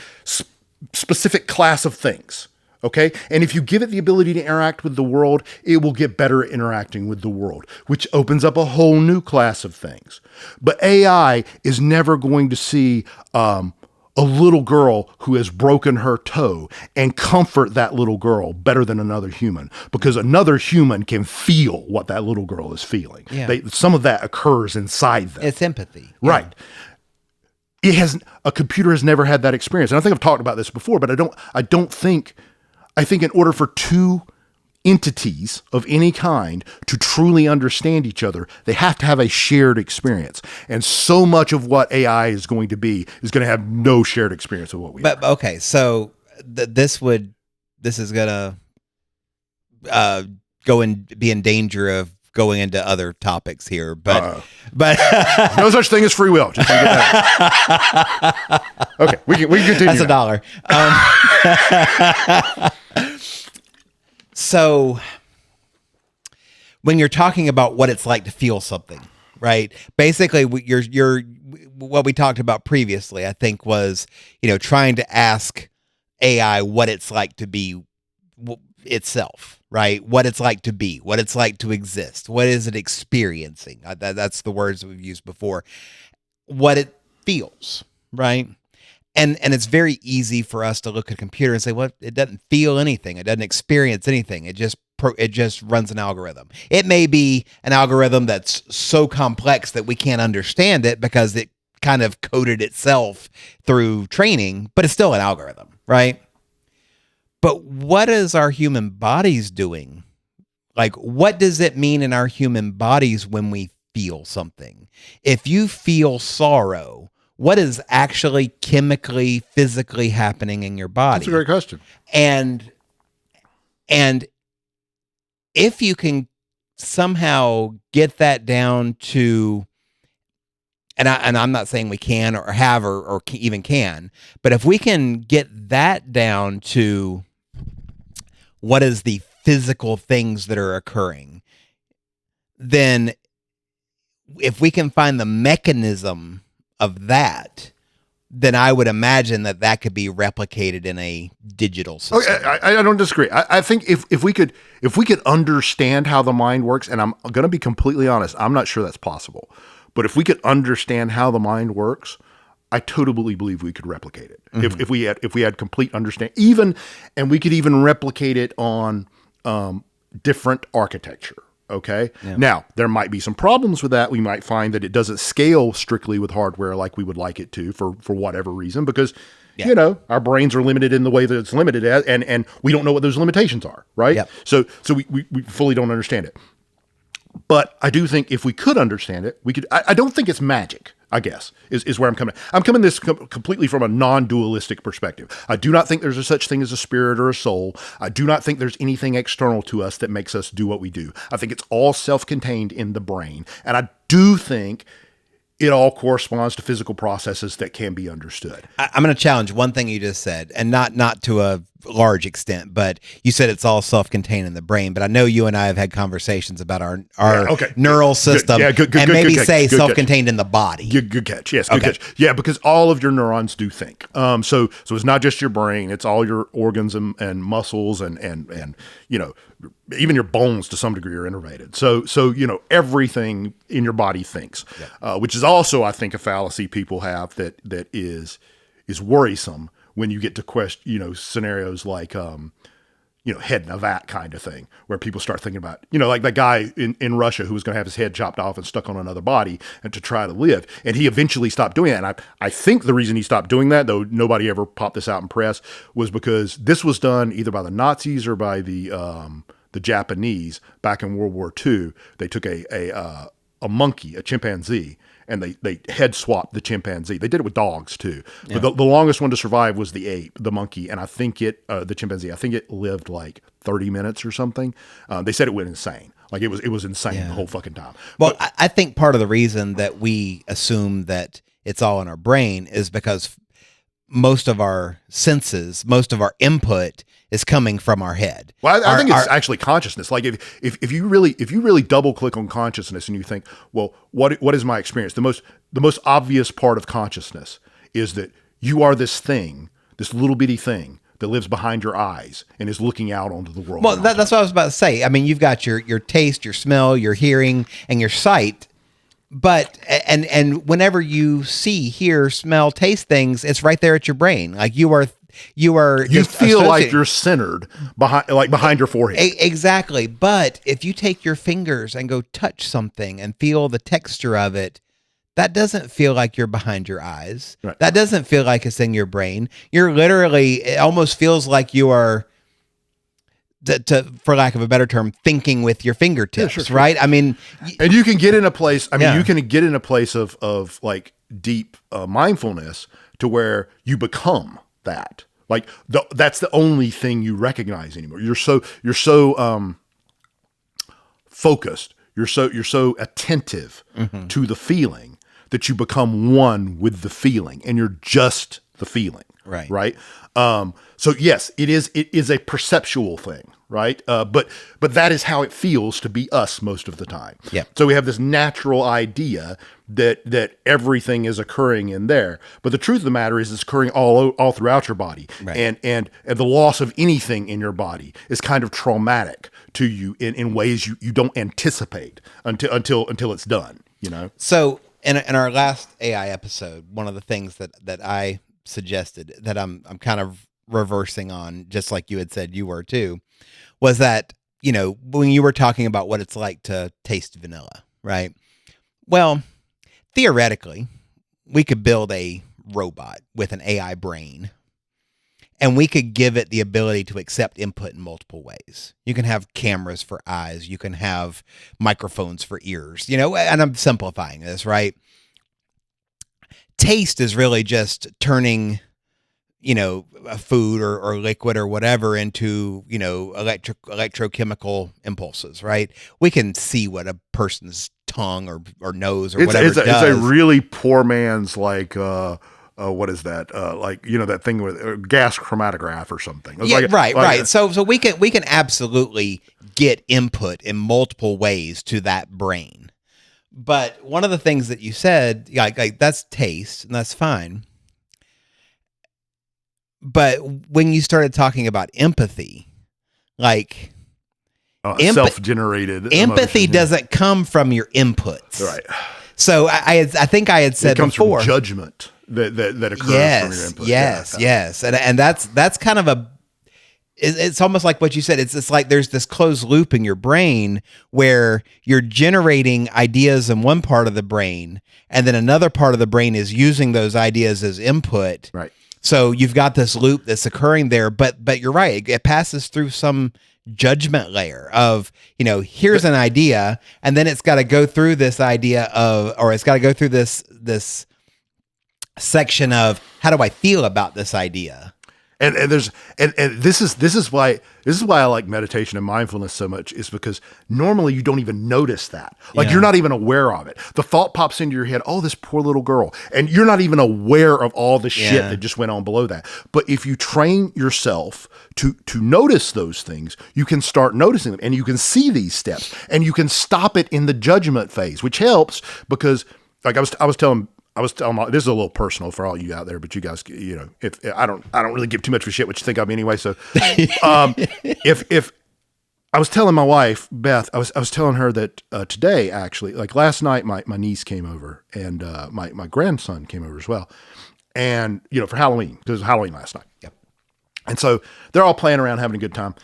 [SPEAKER 1] specific class of things. Okay. And if you give it the ability to interact with the world, it will get better at interacting with the world, which opens up a whole new class of things. But AI is never going to see a little girl who has broken her toe and comfort that little girl better than another human, because another human can feel what that little girl is feeling. Yeah. Some of that occurs inside them.
[SPEAKER 2] It's empathy.
[SPEAKER 1] Right. A computer has never had that experience. And I think I've talked about this before, but I think in order for 2 entities of any kind to truly understand each other, they have to have a shared experience. And so much of what AI is going to be is going to have no shared experience with what we are.
[SPEAKER 2] But okay, so this is going to be in danger of going into other topics here, but
[SPEAKER 1] no such thing as free will. Just get that. Okay, we can continue.
[SPEAKER 2] That's $1. So when you're talking about what it's like to feel something, right? Basically, what we talked about previously, I think, was trying to ask AI what it's like to be itself. Right? What it's like to be, what it's like to exist. What is it experiencing? That's the words that we've used before. What it feels, right? And it's very easy for us to look at a computer and say, well, it doesn't feel anything. It doesn't experience anything. It just runs an algorithm. It may be an algorithm that's so complex that we can't understand it because it kind of coded itself through training, but it's still an algorithm, right? But what is our human bodies doing? Like, what does it mean in our human bodies when we feel something? If you feel sorrow, what is actually chemically, physically happening in your body?
[SPEAKER 1] That's a great question.
[SPEAKER 2] And if you can somehow get that down to, and I'm not saying we can or have or even can, but if we can get that down to what is the physical things that are occurring, then if we can find the mechanism of that, then I would imagine that could be replicated in a digital system.
[SPEAKER 1] Okay, I don't disagree. I think if we could understand how the mind works, and I'm going to be completely honest, I'm not sure that's possible. But if we could understand how the mind works, I totally believe we could replicate it. If we had complete understanding, and we could even replicate it on different architecture. Okay. Yeah. Now, there might be some problems with that. We might find that it doesn't scale strictly with hardware like we would like it to for whatever reason, because, our brains are limited in the way that it's limited at, and we don't know what those limitations are. Right. Yep. So we fully don't understand it. But I do think if we could understand it, we could. I don't think it's magic, I guess, is where I'm coming. I'm coming this completely from a non-dualistic perspective. I do not think there's a such thing as a spirit or a soul. I do not think there's anything external to us that makes us do what we do. I think it's all self-contained in the brain. And I do think it all corresponds to physical processes that can be understood.
[SPEAKER 2] I'm going to challenge one thing you just said, and not to a large extent, but you said it's all self-contained in the brain. But I know you and I have had conversations about our neural system, and maybe say self-contained in the body.
[SPEAKER 1] Good catch. Yes, good catch. Yeah, because all of your neurons do think. So it's not just your brain; it's all your organs and muscles and even your bones to some degree are innervated. So everything in your body thinks, which is also, I think, a fallacy people have that is worrisome when you get to question, scenarios like, head in a vat kind of thing, where people start thinking about, like that guy in Russia who was going to have his head chopped off and stuck on another body and to try to live. And he eventually stopped doing that. And I think the reason he stopped doing that, though nobody ever popped this out in press, was because this was done either by the Nazis or by the Japanese back in World War II. They took a monkey, a chimpanzee, and they head swapped the chimpanzee. They did it with dogs too. Yeah. But the longest one to survive was the ape, the monkey. And I think the chimpanzee, I think it lived like 30 minutes or something. They said it went insane. Like it was insane the whole fucking time.
[SPEAKER 2] Well, I think part of the reason that we assume that it's all in our brain is because most of our senses, most of our input is coming from our head.
[SPEAKER 1] Well, I think it's actually consciousness. Like if you really double click on consciousness and you think, well, what is my experience? The most obvious part of consciousness is that you are this thing, this little bitty thing that lives behind your eyes and is looking out onto the world.
[SPEAKER 2] Well, that's what I was about to say. I mean, you've got your taste, your smell, your hearing, and your sight. But and whenever you see, hear, smell, taste things, it's right there at your brain. Like you feel
[SPEAKER 1] like you're centered behind your forehead.
[SPEAKER 2] Exactly. But if you take your fingers and go touch something and feel the texture of it, that doesn't feel like you're behind your eyes. Right. That doesn't feel like it's in your brain. You're literally, it almost feels like you are, for lack of a better term, thinking with your fingertips, sure. Right? I mean,
[SPEAKER 1] and you can get in a place. You can get in a place of like deep mindfulness to where you become that. Like that's the only thing you recognize anymore. You're so focused. You're so attentive to the feeling that you become one with the feeling, and you're just the feeling.
[SPEAKER 2] Right.
[SPEAKER 1] Right. So yes, it is a perceptual thing, right? But that is how it feels to be us most of the time.
[SPEAKER 2] Yeah.
[SPEAKER 1] So we have this natural idea that everything is occurring in there, but the truth of the matter is it's occurring all throughout your body, right. and the loss of anything in your body is kind of traumatic to you in ways you don't anticipate until it's done.
[SPEAKER 2] So in our last AI episode, one of the things that I suggested that I'm kind of reversing on, just like you had said you were too, was that, when you were talking about what it's like to taste vanilla, right? Well, theoretically, we could build a robot with an AI brain, and we could give it the ability to accept input in multiple ways. You can have cameras for eyes, you can have microphones for ears, and I'm simplifying this, right? Taste is really just turning, a food or liquid or whatever into, electrochemical impulses, right? We can see what a person's tongue or nose or whatever does.
[SPEAKER 1] It's a really poor man's what is that? That thing with gas chromatograph or something.
[SPEAKER 2] Right. So we can absolutely get input in multiple ways to that brain. But one of the things that you said, like that's taste, and that's fine. But when you started talking about empathy, like
[SPEAKER 1] self-generated
[SPEAKER 2] empathy
[SPEAKER 1] emotion,
[SPEAKER 2] doesn't come from your inputs,
[SPEAKER 1] right?
[SPEAKER 2] So I think I had said
[SPEAKER 1] it comes
[SPEAKER 2] before,
[SPEAKER 1] from judgment that occurs from your input.
[SPEAKER 2] Yes, and that's kind of it's almost like what you said. It's like there's this closed loop in your brain where you're generating ideas in one part of the brain, and then another part of the brain is using those ideas as input.
[SPEAKER 1] Right.
[SPEAKER 2] So you've got this loop that's occurring there, but you're right. It passes through some judgment layer of, here's an idea, and then it's got to go through this idea of, or it's got to go through this section of, how do I feel about this idea?
[SPEAKER 1] And this is why I like meditation and mindfulness so much, is because normally you don't even notice that. Like, you're not even aware of it. The thought pops into your head, oh, this poor little girl. And you're not even aware of all the shit that just went on below that. But if you train yourself to notice those things, you can start noticing them, and you can see these steps, and you can stop it in the judgment phase, which helps because, like I was telling this is a little personal for all you out there, but you guys, if I don't really give too much of a shit what you think of me anyway. So, if I was telling my wife, Beth, I was telling her that, today, actually, like last night, my niece came over, and, my grandson came over as well. And, for Halloween, because it was Halloween last night.
[SPEAKER 2] Yep.
[SPEAKER 1] And so they're all playing around, having a good time.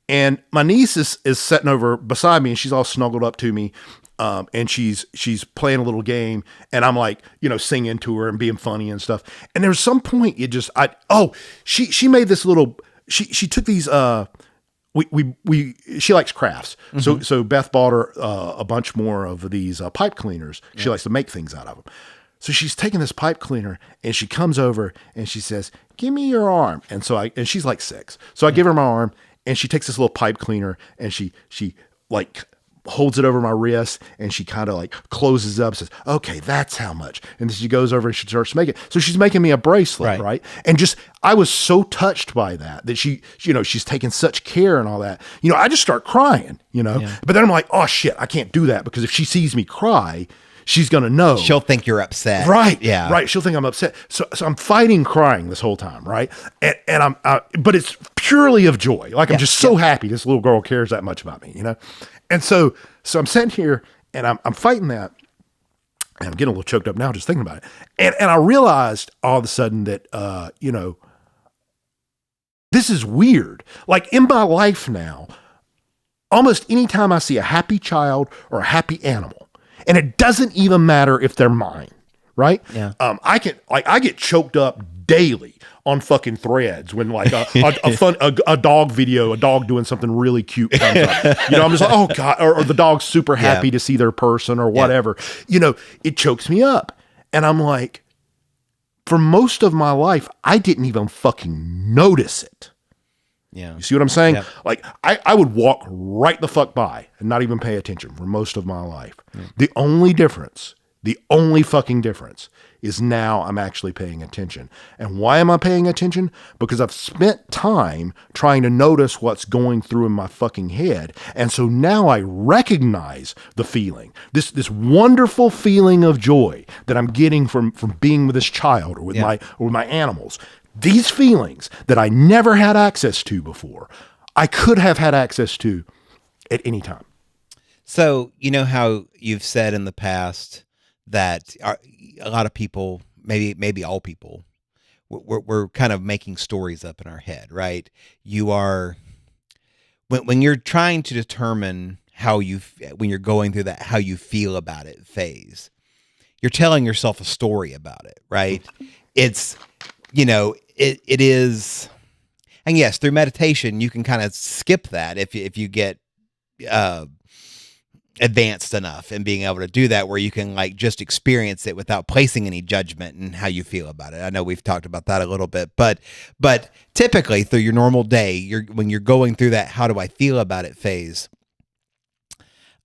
[SPEAKER 1] And my niece is sitting over beside me, and she's all snuggled up to me. And she's playing a little game, and I'm like, singing to her and being funny and stuff. And there's some point she made this little, she took these, she likes crafts. Mm-hmm. So Beth bought her, a bunch more of these, pipe cleaners. She likes to make things out of them. So she's taking this pipe cleaner, and she comes over and she says, give me your arm. And and she's like 6. So I give her my arm, and she takes this little pipe cleaner, and she like holds it over my wrist, and she kind of like closes up, says, okay, that's how much. And then she goes over and she starts making it. So she's making me a bracelet. Right. And I was so touched by that she's taking such care and all that, I just start crying, but then I'm like, oh shit, I can't do that, because if she sees me cry, she's going to know.
[SPEAKER 2] She'll think you're upset.
[SPEAKER 1] Right.
[SPEAKER 2] Yeah.
[SPEAKER 1] Right. She'll think I'm upset. So I'm fighting crying this whole time. Right. And but it's purely of joy. Like, I'm just so happy this little girl cares that much about me, And so I'm sitting here, and I'm fighting that, and I'm getting a little choked up now just thinking about it. And I realized all of a sudden that, this is weird. Like, in my life now, almost anytime I see a happy child or a happy animal, and it doesn't even matter if they're mine, right?
[SPEAKER 2] Yeah.
[SPEAKER 1] I get choked up daily on fucking Threads when like a dog video, a dog doing something really cute comes up. I'm just like, oh God, or the dog's super happy to see their person or whatever. It chokes me up. And I'm like, for most of my life, I didn't even fucking notice it.
[SPEAKER 2] Yeah.
[SPEAKER 1] You see what I'm saying?
[SPEAKER 2] Yeah.
[SPEAKER 1] Like, I would walk right the fuck by and not even pay attention for most of my life. The only fucking difference is now I'm actually paying attention. And why am I paying attention? Because I've spent time trying to notice what's going through in my fucking head. And so now I recognize the feeling, this wonderful feeling of joy that I'm getting from being with this child or with my animals. These feelings that I never had access to before, I could have had access to at any time.
[SPEAKER 2] So, how you've said in the past that a lot of people, maybe all people, we're kind of making stories up in our head, right? You are, when you're trying to determine when you're going through that, how you feel about it phase, you're telling yourself a story about it, right? It's, it is, and yes, through meditation, you can kind of skip that if you get, advanced enough in being able to do that, where you can like just experience it without placing any judgment in how you feel about it. I know we've talked about that a little bit, but typically through your normal day, when you're going through that, how do I feel about it phase?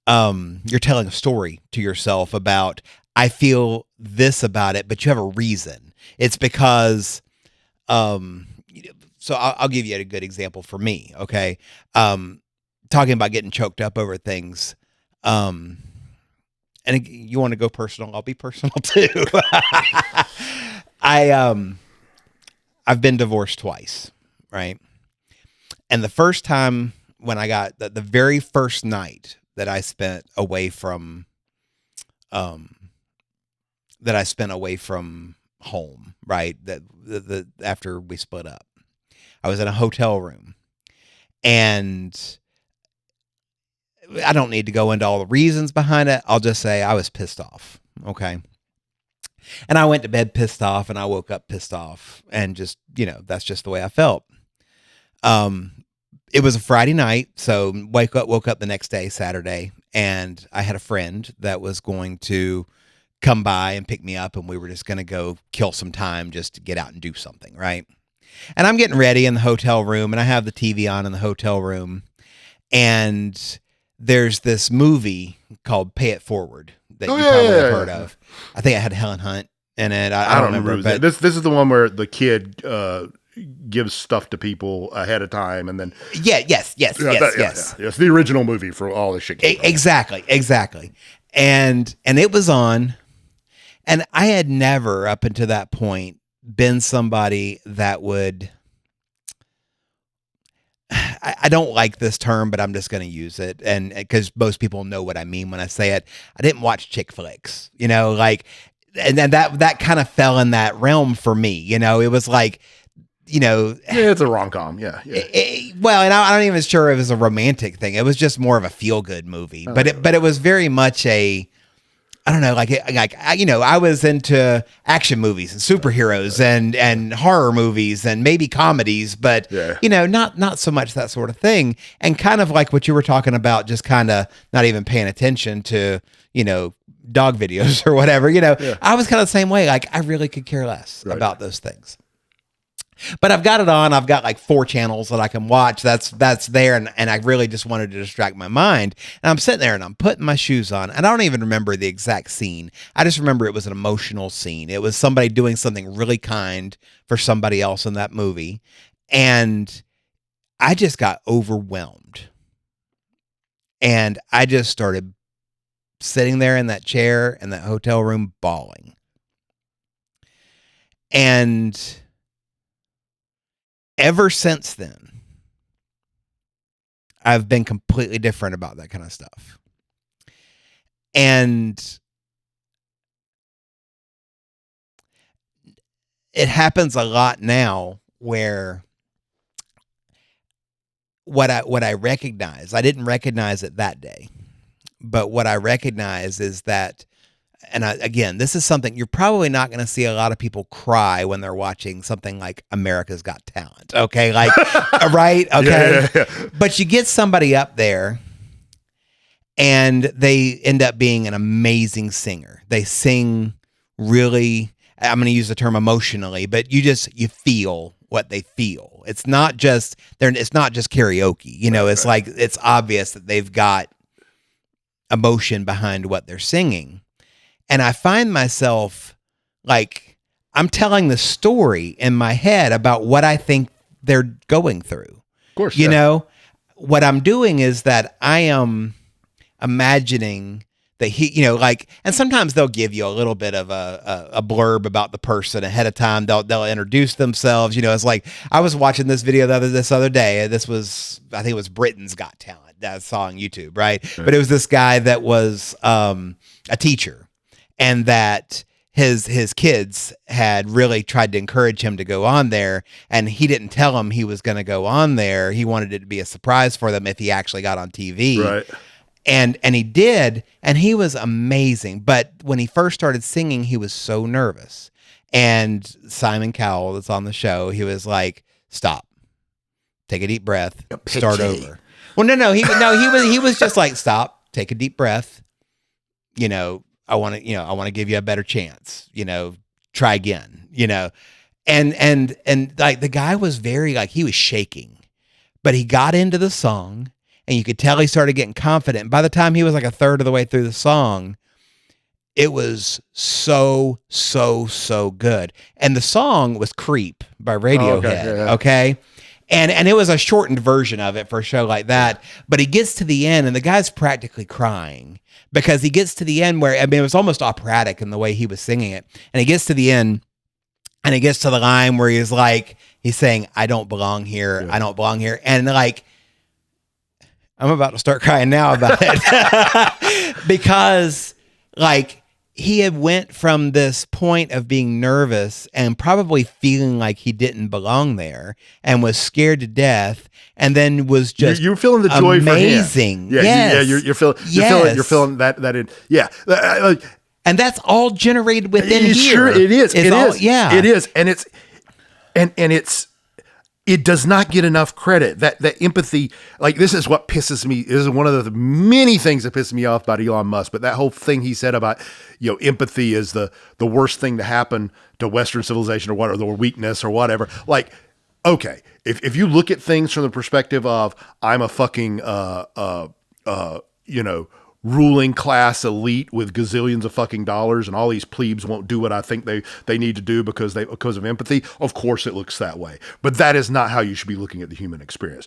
[SPEAKER 2] You're telling a story to yourself about, I feel this about it, but you have a reason. It's because, so I'll give you a good example for me. Okay. Talking about getting choked up over things. And you want to go personal, I'll be personal too. I've been divorced twice, right? And the first time when I got the very first night that I spent away from home, right? That after we split up, I was in a hotel room, And I don't need to go into all the reasons behind it. I'll just say I was pissed off. Okay. And I went to bed pissed off, and I woke up pissed off, and just, that's just the way I felt. It was a Friday night. So woke up the next day, Saturday, and I had a friend that was going to come by and pick me up, and we were just going to go kill some time just to get out and do something. Right. And I'm getting ready in the hotel room, and I have the TV on in the hotel room, and there's this movie called Pay It Forward that you probably have heard of. I think I had Helen Hunt in it. I don't remember. But
[SPEAKER 1] this is the one where the kid gives stuff to people ahead of time, and then
[SPEAKER 2] yes.
[SPEAKER 1] It's the original movie for all this shit.
[SPEAKER 2] Exactly. And it was on, and I had never up until that point been somebody that would. I don't like this term, but I'm just going to use it. And because most people know what I mean when I say it. I didn't watch chick flicks, and then that kind of fell in that realm for me. It was like,
[SPEAKER 1] it's a rom-com. Yeah.
[SPEAKER 2] Well, and I'm not even sure it was a romantic thing. It was just more of a feel-good movie, but it was very much I don't know, I was into action movies and superheroes and horror movies and maybe comedies, but not so much that sort of thing. And kind of like what you were talking about, just kind of not even paying attention to, dog videos or whatever, I was kind of the same way. Like I really could care less about those things. But I've got it on. I've got like 4 channels that I can watch. That's there. And I really just wanted to distract my mind. And I'm sitting there and I'm putting my shoes on. And I don't even remember the exact scene. I just remember it was an emotional scene. It was somebody doing something really kind for somebody else in that movie. And I just got overwhelmed. And I just started sitting there in that chair in that hotel room bawling. And ever since then, I've been completely different about that kind of stuff. And it happens a lot now where what I recognize, I didn't recognize it that day, but what I recognize is that, and again, this is something you're probably not going to see a lot of people cry when they're watching something like America's Got Talent. Okay. Like, right. Okay. Yeah. But you get somebody up there and they end up being an amazing singer. They sing really, I'm going to use the term emotionally, but you feel what they feel. It's not just karaoke, it's like, it's obvious that they've got emotion behind what they're singing. And I find myself like I'm telling the story in my head about what I think they're going through.
[SPEAKER 1] Of course.
[SPEAKER 2] What I'm doing is that I am imagining that and sometimes they'll give you a little bit of a blurb about the person ahead of time. They'll introduce themselves. It's like I was watching this video this other day. I think it was Britain's Got Talent that I saw on YouTube, right? But it was this guy that was a teacher. And that his kids had really tried to encourage him to go on there, and he didn't tell them he was going to go on there. He wanted it to be a surprise for them if he actually got on TV.
[SPEAKER 1] Right.
[SPEAKER 2] And he did, and he was amazing. But when he first started singing, he was so nervous. And Simon Cowell, that's on the show, he was like, "Stop, take a deep breath, start over." Well, no, he was just like, "Stop, take a deep breath, I want to give you a better chance, try again, and like the guy was very he was shaking, but he got into the song and you could tell he started getting confident. By the time he was like a third of the way through the song, it was so good. And the song was Creep by Radiohead. Okay. And it was a shortened version of it for a show like that. But he gets to the end and the guy's practically crying because he gets to the end where, it was almost operatic in the way he was singing it. And he gets to the end and he gets to the line where he's saying, "I don't belong here. Yeah. I don't belong here." And I'm about to start crying now about it because he had went from this point of being nervous and probably feeling like he didn't belong there and was scared to death. and then was just
[SPEAKER 1] you're feeling the joy
[SPEAKER 2] amazing.
[SPEAKER 1] for him. Yeah, you're feeling that in, yeah.
[SPEAKER 2] And that's all generated within here.
[SPEAKER 1] Sure, it is. It is.
[SPEAKER 2] Yeah,
[SPEAKER 1] it is, and it does not get enough credit. That empathy, like this is what pisses me. This is one of the many things that pisses me off about Elon Musk. But that whole thing he said about, empathy is the worst thing to happen to Western civilization or whatever, the weakness or whatever. Like, okay, if you look at things from the perspective of I'm a fucking ruling class elite with gazillions of fucking dollars, and all these plebes won't do what I think they need to do because of empathy. Of course it looks that way, but that is not how you should be looking at the human experience.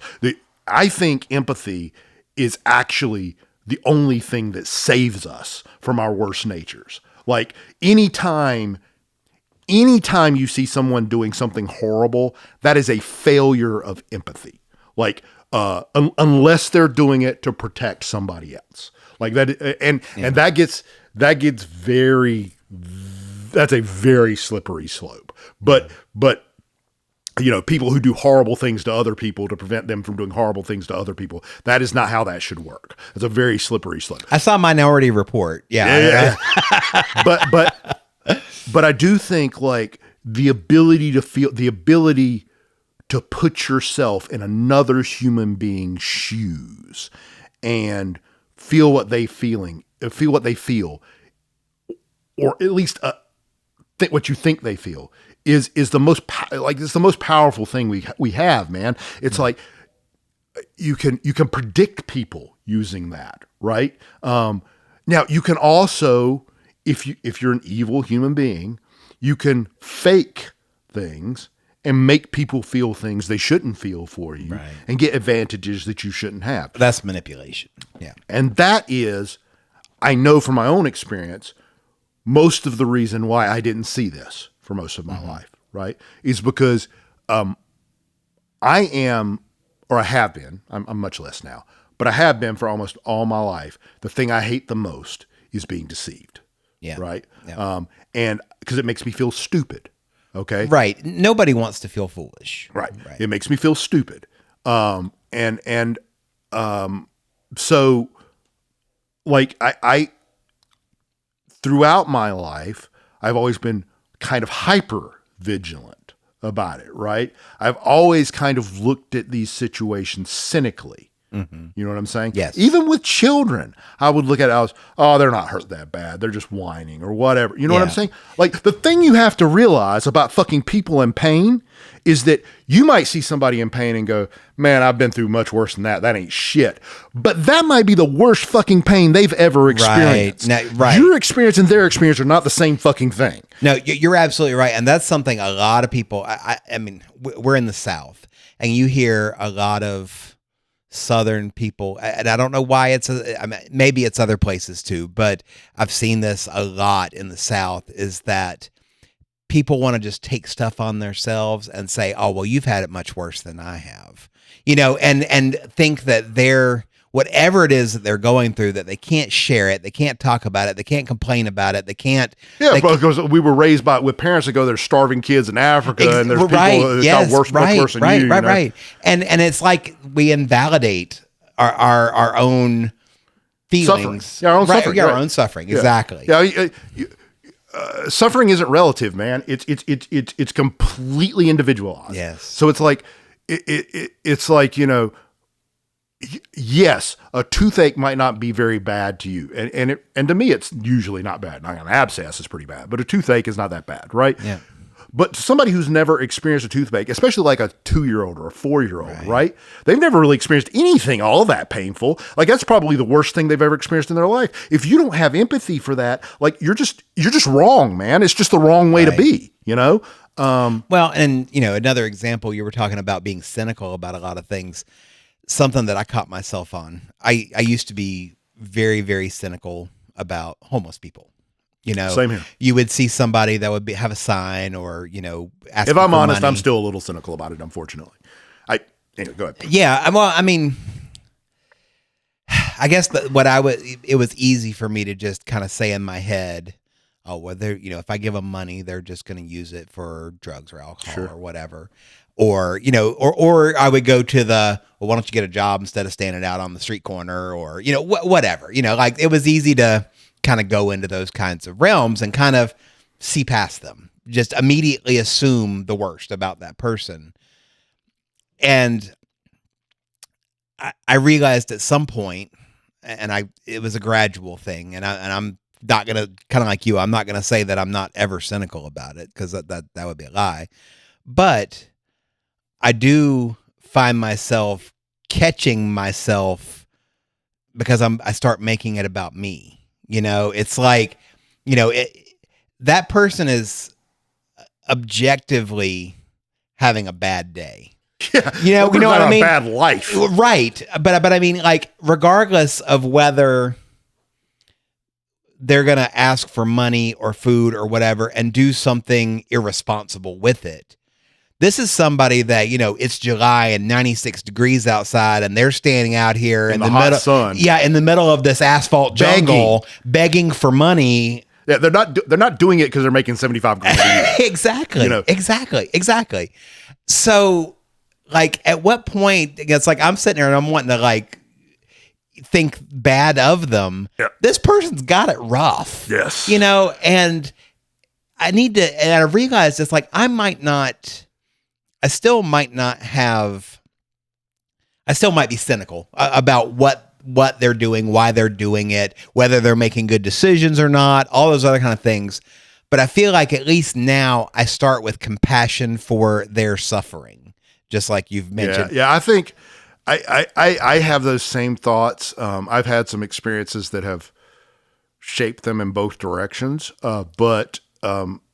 [SPEAKER 1] I think empathy is actually the only thing that saves us from our worst natures. Like anytime you see someone doing something horrible, that is a failure of empathy. Like, unless they're doing it to protect somebody else. Like that, and that gets that's a very slippery slope. But people who do horrible things to other people to prevent them from doing horrible things to other people, that is not how that should work. It's a very slippery slope.
[SPEAKER 2] I saw Minority Report. Yeah.
[SPEAKER 1] But I do think like the ability to put yourself in another human being's shoes and feel what they feel, or at least think what you think they feel is the most it's the most powerful thing we have, man. It's like you can predict people using that, right? Now you can also, if you're an evil human being, you can fake things and make people feel things they shouldn't feel for you, right, and get advantages that you shouldn't have.
[SPEAKER 2] That's manipulation. Yeah.
[SPEAKER 1] And that is, I know from my own experience, most of the reason why I didn't see this for most of my life, right, is because I am, or I have been, I'm much less now, but I have been for almost all my life. The thing I hate the most is being deceived.
[SPEAKER 2] Yeah.
[SPEAKER 1] Right. Yeah. And because it makes me feel stupid. Okay.
[SPEAKER 2] Right. Nobody wants to feel foolish.
[SPEAKER 1] Right. It makes me feel stupid. So like I throughout my life, I've always been kind of hyper vigilant about it. Right. I've always kind of looked at these situations cynically. Mm-hmm. You know what I'm saying?
[SPEAKER 2] Yes.
[SPEAKER 1] Even with children, I would look at it, they're not hurt that bad. They're just whining or whatever. You know what I'm saying? Like the thing you have to realize about fucking people in pain is that you might see somebody in pain and go, man, I've been through much worse than that. That ain't shit. But that might be the worst fucking pain they've ever experienced.
[SPEAKER 2] Right.
[SPEAKER 1] Your experience and their experience are not the same fucking thing.
[SPEAKER 2] No, you're absolutely right. And that's something a lot of people, I mean, we're in the South and you hear a lot of Southern people, and I don't know why maybe it's other places too, but I've seen this a lot in the South, is that people want to just take stuff on themselves and say, oh, well, you've had it much worse than I have, and think that whatever it is that they're going through, that they can't share it, they can't talk about it, they can't complain about it, they can't.
[SPEAKER 1] Yeah, because we were raised with parents that go, there's starving kids in Africa, and there's people that got much worse than you.
[SPEAKER 2] Right. And it's like we invalidate our own feelings,
[SPEAKER 1] suffering. Our own suffering,
[SPEAKER 2] our own suffering, exactly.
[SPEAKER 1] Yeah. Suffering isn't relative, man. It's completely individualized.
[SPEAKER 2] Yes.
[SPEAKER 1] So it's like it's like yes, a toothache might not be very bad to you, and to me, it's usually not bad. Now, an abscess is pretty bad, but a toothache is not that bad, right?
[SPEAKER 2] Yeah.
[SPEAKER 1] But to somebody who's never experienced a toothache, especially like a 2-year-old or a 4-year-old, right? They've never really experienced anything all that painful. Like that's probably the worst thing they've ever experienced in their life. If you don't have empathy for that, like you're just wrong, man. It's just the wrong way to be,
[SPEAKER 2] Well, and another example, you were talking about being cynical about a lot of things. Something that I caught myself on. I used to be very, very cynical about homeless people.
[SPEAKER 1] Same here.
[SPEAKER 2] You would see somebody that would have a sign or, ask
[SPEAKER 1] if I'm honest,
[SPEAKER 2] money.
[SPEAKER 1] I'm still a little cynical about it, unfortunately. Go ahead.
[SPEAKER 2] Yeah. Well, I mean, I guess it was easy for me to just kind of say in my head, oh, well, if I give them money, they're just going to use it for drugs or alcohol or whatever. Or, or I would go to well, why don't you get a job instead of standing out on the street corner, or, you know, whatever, you know, like it was easy to kind of go into those kinds of realms and kind of see past them, just immediately assume the worst about that person. And I realized at some point, and it was a gradual thing, and I'm not going to, kind of like you, I'm not going to say that I'm not ever cynical about it, because that would be a lie. But I do find myself catching myself because I start making it about me. You know, it's like, you know, that person is objectively having a bad day.
[SPEAKER 1] Yeah,
[SPEAKER 2] you know what I mean?
[SPEAKER 1] Bad life,
[SPEAKER 2] right? But I mean, like, regardless of whether they're gonna ask for money or food or whatever and do something irresponsible with it, this is somebody that, you know, it's July and 96 degrees outside, and they're standing out here in the
[SPEAKER 1] hot
[SPEAKER 2] middle,
[SPEAKER 1] sun.
[SPEAKER 2] Yeah, in the middle of this asphalt jungle, begging for money.
[SPEAKER 1] Yeah, they're not doing it because they're making $75 grand a year.
[SPEAKER 2] Exactly.
[SPEAKER 1] You know?
[SPEAKER 2] Exactly. So, like, at what point, it's like I'm sitting there and I'm wanting to, like, think bad of them.
[SPEAKER 1] Yeah.
[SPEAKER 2] This person's got it rough.
[SPEAKER 1] Yes.
[SPEAKER 2] You know, and I need to, and I realized it's like I still might be cynical about what they're doing, why they're doing it, whether they're making good decisions or not, all those other kind of things. But I feel like at least now I start with compassion for their suffering, just like you've mentioned.
[SPEAKER 1] Yeah, I think I have those same thoughts. I've had some experiences that have shaped them in both directions. But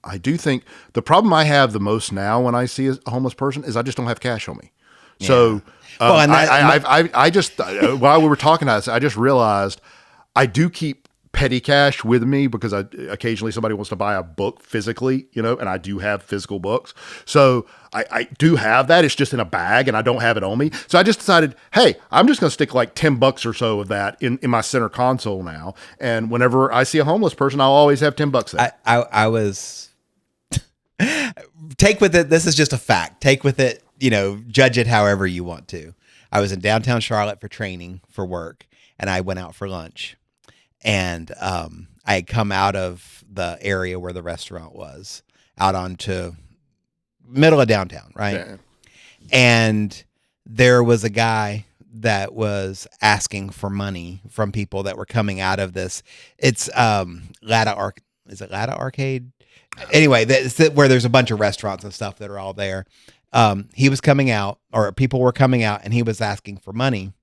[SPEAKER 1] I do think the problem I have the most now when I see a homeless person is I just don't have cash on me. Yeah. So I just, while we were talking about this, I just realized I do keep petty cash with me because occasionally somebody wants to buy a book physically, you know, and I do have physical books. So I do have that. It's just in a bag and I don't have it on me. So I just decided, hey, I'm just going to stick like $10 or so of that in my center console now. And whenever I see a homeless person, I'll always have $10 there.
[SPEAKER 2] I was take with it. This is just a fact. Take with it, you know, judge it however you want to. I was in downtown Charlotte for training for work, and I went out for lunch. And I had come out of the area where the restaurant was, out onto middle of downtown, right? Yeah. And there was a guy that was asking for money from people that were coming out of this. It's Lada Arcade? Anyway, that's where there's a bunch of restaurants and stuff that are all there. He was coming out, or people were coming out, and he was asking for money.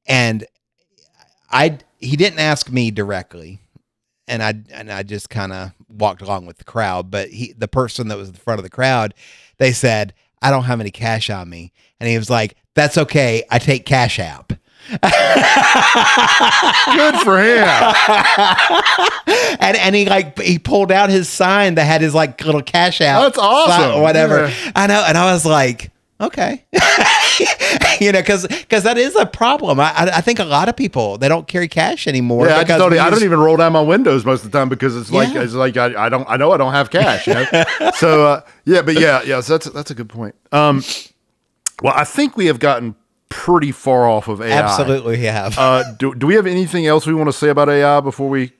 [SPEAKER 2] And he didn't ask me directly, and I just kind of walked along with the crowd. But the person that was in the front of the crowd, they said, "I don't have any cash on me," and he was like, "That's okay. I take Cash App."
[SPEAKER 1] Good for him.
[SPEAKER 2] and he pulled out his sign that had his like little Cash App.
[SPEAKER 1] That's awesome.
[SPEAKER 2] Or whatever.
[SPEAKER 1] Yeah.
[SPEAKER 2] I know, and I was like, okay. You know, because that is a problem. I think a lot of people, they don't carry cash anymore.
[SPEAKER 1] Yeah, I don't even roll down my windows most of the time because it's like I know I don't have cash. You know? So so that's a good point. Well, I think we have gotten pretty far off of AI.
[SPEAKER 2] Absolutely, we have.
[SPEAKER 1] Do we have anything else we want to say about AI before we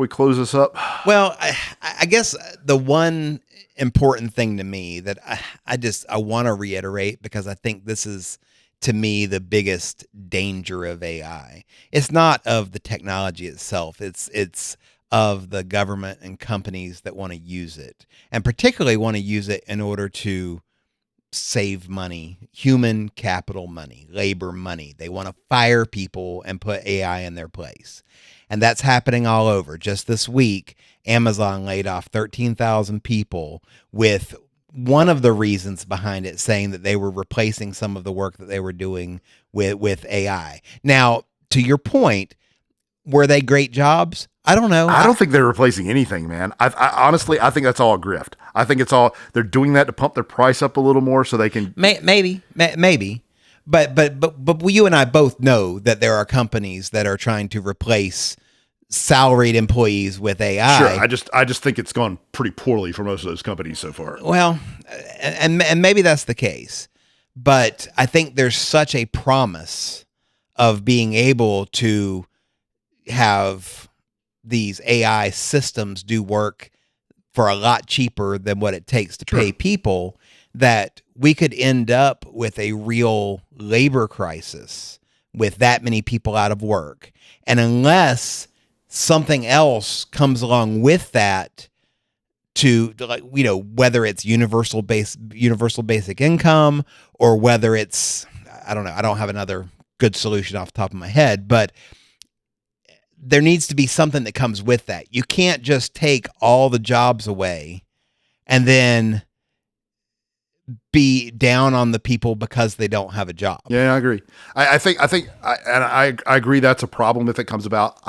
[SPEAKER 1] close this up?
[SPEAKER 2] Well, I guess the one important thing to me that I want to reiterate, because I think this is, to me, the biggest danger of AI. It's not of the technology itself. It's of the government and companies that want to use it, and particularly want to use it in order to save money, human capital money, labor money. They want to fire people and put AI in their place. And that's happening all over. Just this week, Amazon laid off 13,000 people, with one of the reasons behind it saying that they were replacing some of the work that they were doing with AI. Now, to your point, were they great jobs? I don't know.
[SPEAKER 1] I don't think they're replacing anything, man. I honestly, I think that's all a grift. I think it's all, they're doing that to pump their price up a little more so they can.
[SPEAKER 2] Maybe. But you and I both know that there are companies that are trying to replace salaried employees with AI.
[SPEAKER 1] Sure. I just think it's gone pretty poorly for most of those companies so far.
[SPEAKER 2] Well, and maybe that's the case. But I think there's such a promise of being able to have these AI systems do work for a lot cheaper than what it takes to pay people, that we could end up with a real labor crisis with that many people out of work. And unless something else comes along with that, to, like, you know, whether it's universal basic income, or whether it's, I don't know, I don't have another good solution off the top of my head, but there needs to be something that comes with that. You can't just take all the jobs away and then be down on the people because they don't have a job.
[SPEAKER 1] Yeah, I agree. I think I agree that's a problem if it comes about.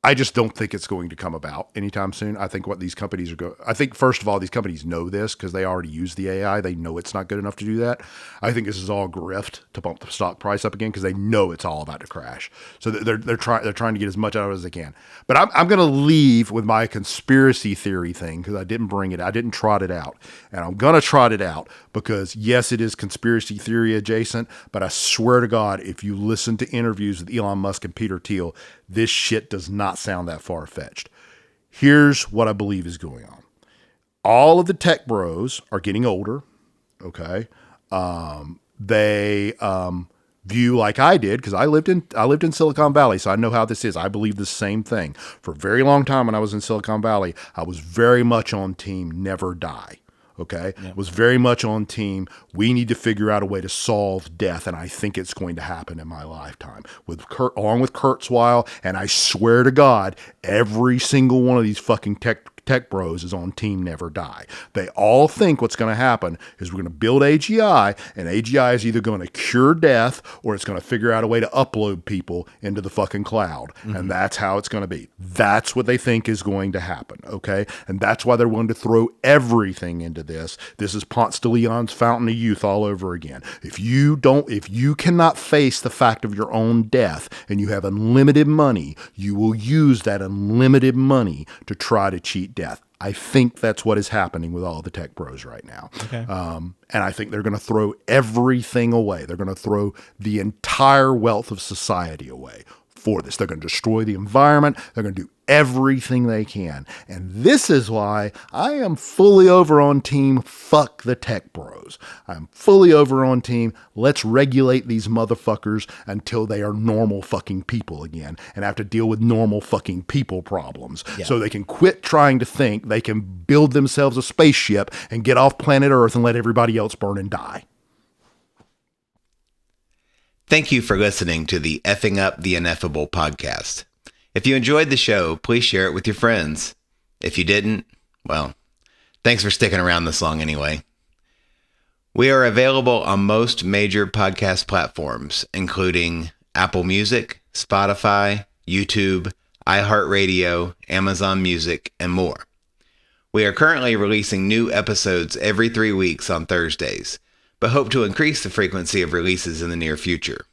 [SPEAKER 1] I just don't think it's going to come about anytime soon. I think what these companies are I think, first of all, these companies know this because they already use the AI. They know it's not good enough to do that. I think this is all grift to bump the stock price up again because they know it's all about to crash. So they're trying to get as much out of it as they can. But I'm going to leave with my conspiracy theory thing because I didn't bring it. I didn't trot it out. And I'm going to trot it out because, yes, it is conspiracy theory adjacent. But I swear to God, if you listen to interviews with Elon Musk and Peter Thiel, this shit does not sound that far-fetched. Here's what I believe is going on. All of the tech bros are getting older, okay? They view, like I did, because I lived in Silicon Valley, so I know how this is. I believe the same thing. For a very long time when I was in Silicon Valley, I was very much on team never die. Okay, was very much on team. We need to figure out a way to solve death, and I think it's going to happen in my lifetime. Along with Kurzweil, and I swear to God, every single one of these fucking tech bros is on team never die. They all think what's going to happen is we're going to build AGI, and AGI is either going to cure death or it's going to figure out a way to upload people into the fucking cloud. Mm-hmm. And that's how it's going to be. That's what they think is going to happen. Okay. And that's why they're willing to throw everything into this. This is Ponce de Leon's Fountain of Youth all over again. If you cannot face the fact of your own death and you have unlimited money, you will use that unlimited money to try to cheat death. I think that's what is happening with all the tech bros right now. Okay. And I think they're going to throw everything away. They're going to throw the entire wealth of society away for this. They're going to destroy the environment. They're going to do everything they can. And this is why I am fully over on team fuck the tech bros. I'm fully over on team let's regulate these motherfuckers until they are normal fucking people again and have to deal with normal fucking people problems. Yeah. So they can quit trying to think they can build themselves a spaceship and get off planet Earth and let everybody else burn and die.
[SPEAKER 2] Thank you for listening to the F'ing Up the Ineffable podcast. If you enjoyed the show, please share it with your friends. If you didn't, well, thanks for sticking around this long anyway. We are available on most major podcast platforms, including Apple Music, Spotify, YouTube, iHeartRadio, Amazon Music, and more. We are currently releasing new episodes every 3 weeks on Thursdays, but hope to increase the frequency of releases in the near future.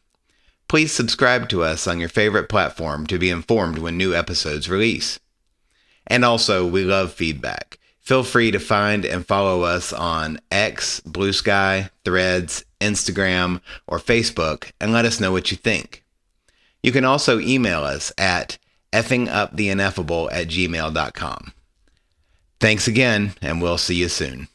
[SPEAKER 2] Please subscribe to us on your favorite platform to be informed when new episodes release. And also, we love feedback. Feel free to find and follow us on X, Blue Sky, Threads, Instagram, or Facebook and let us know what you think. You can also email us at effinguptheineffable@gmail.com. Thanks again, and we'll see you soon.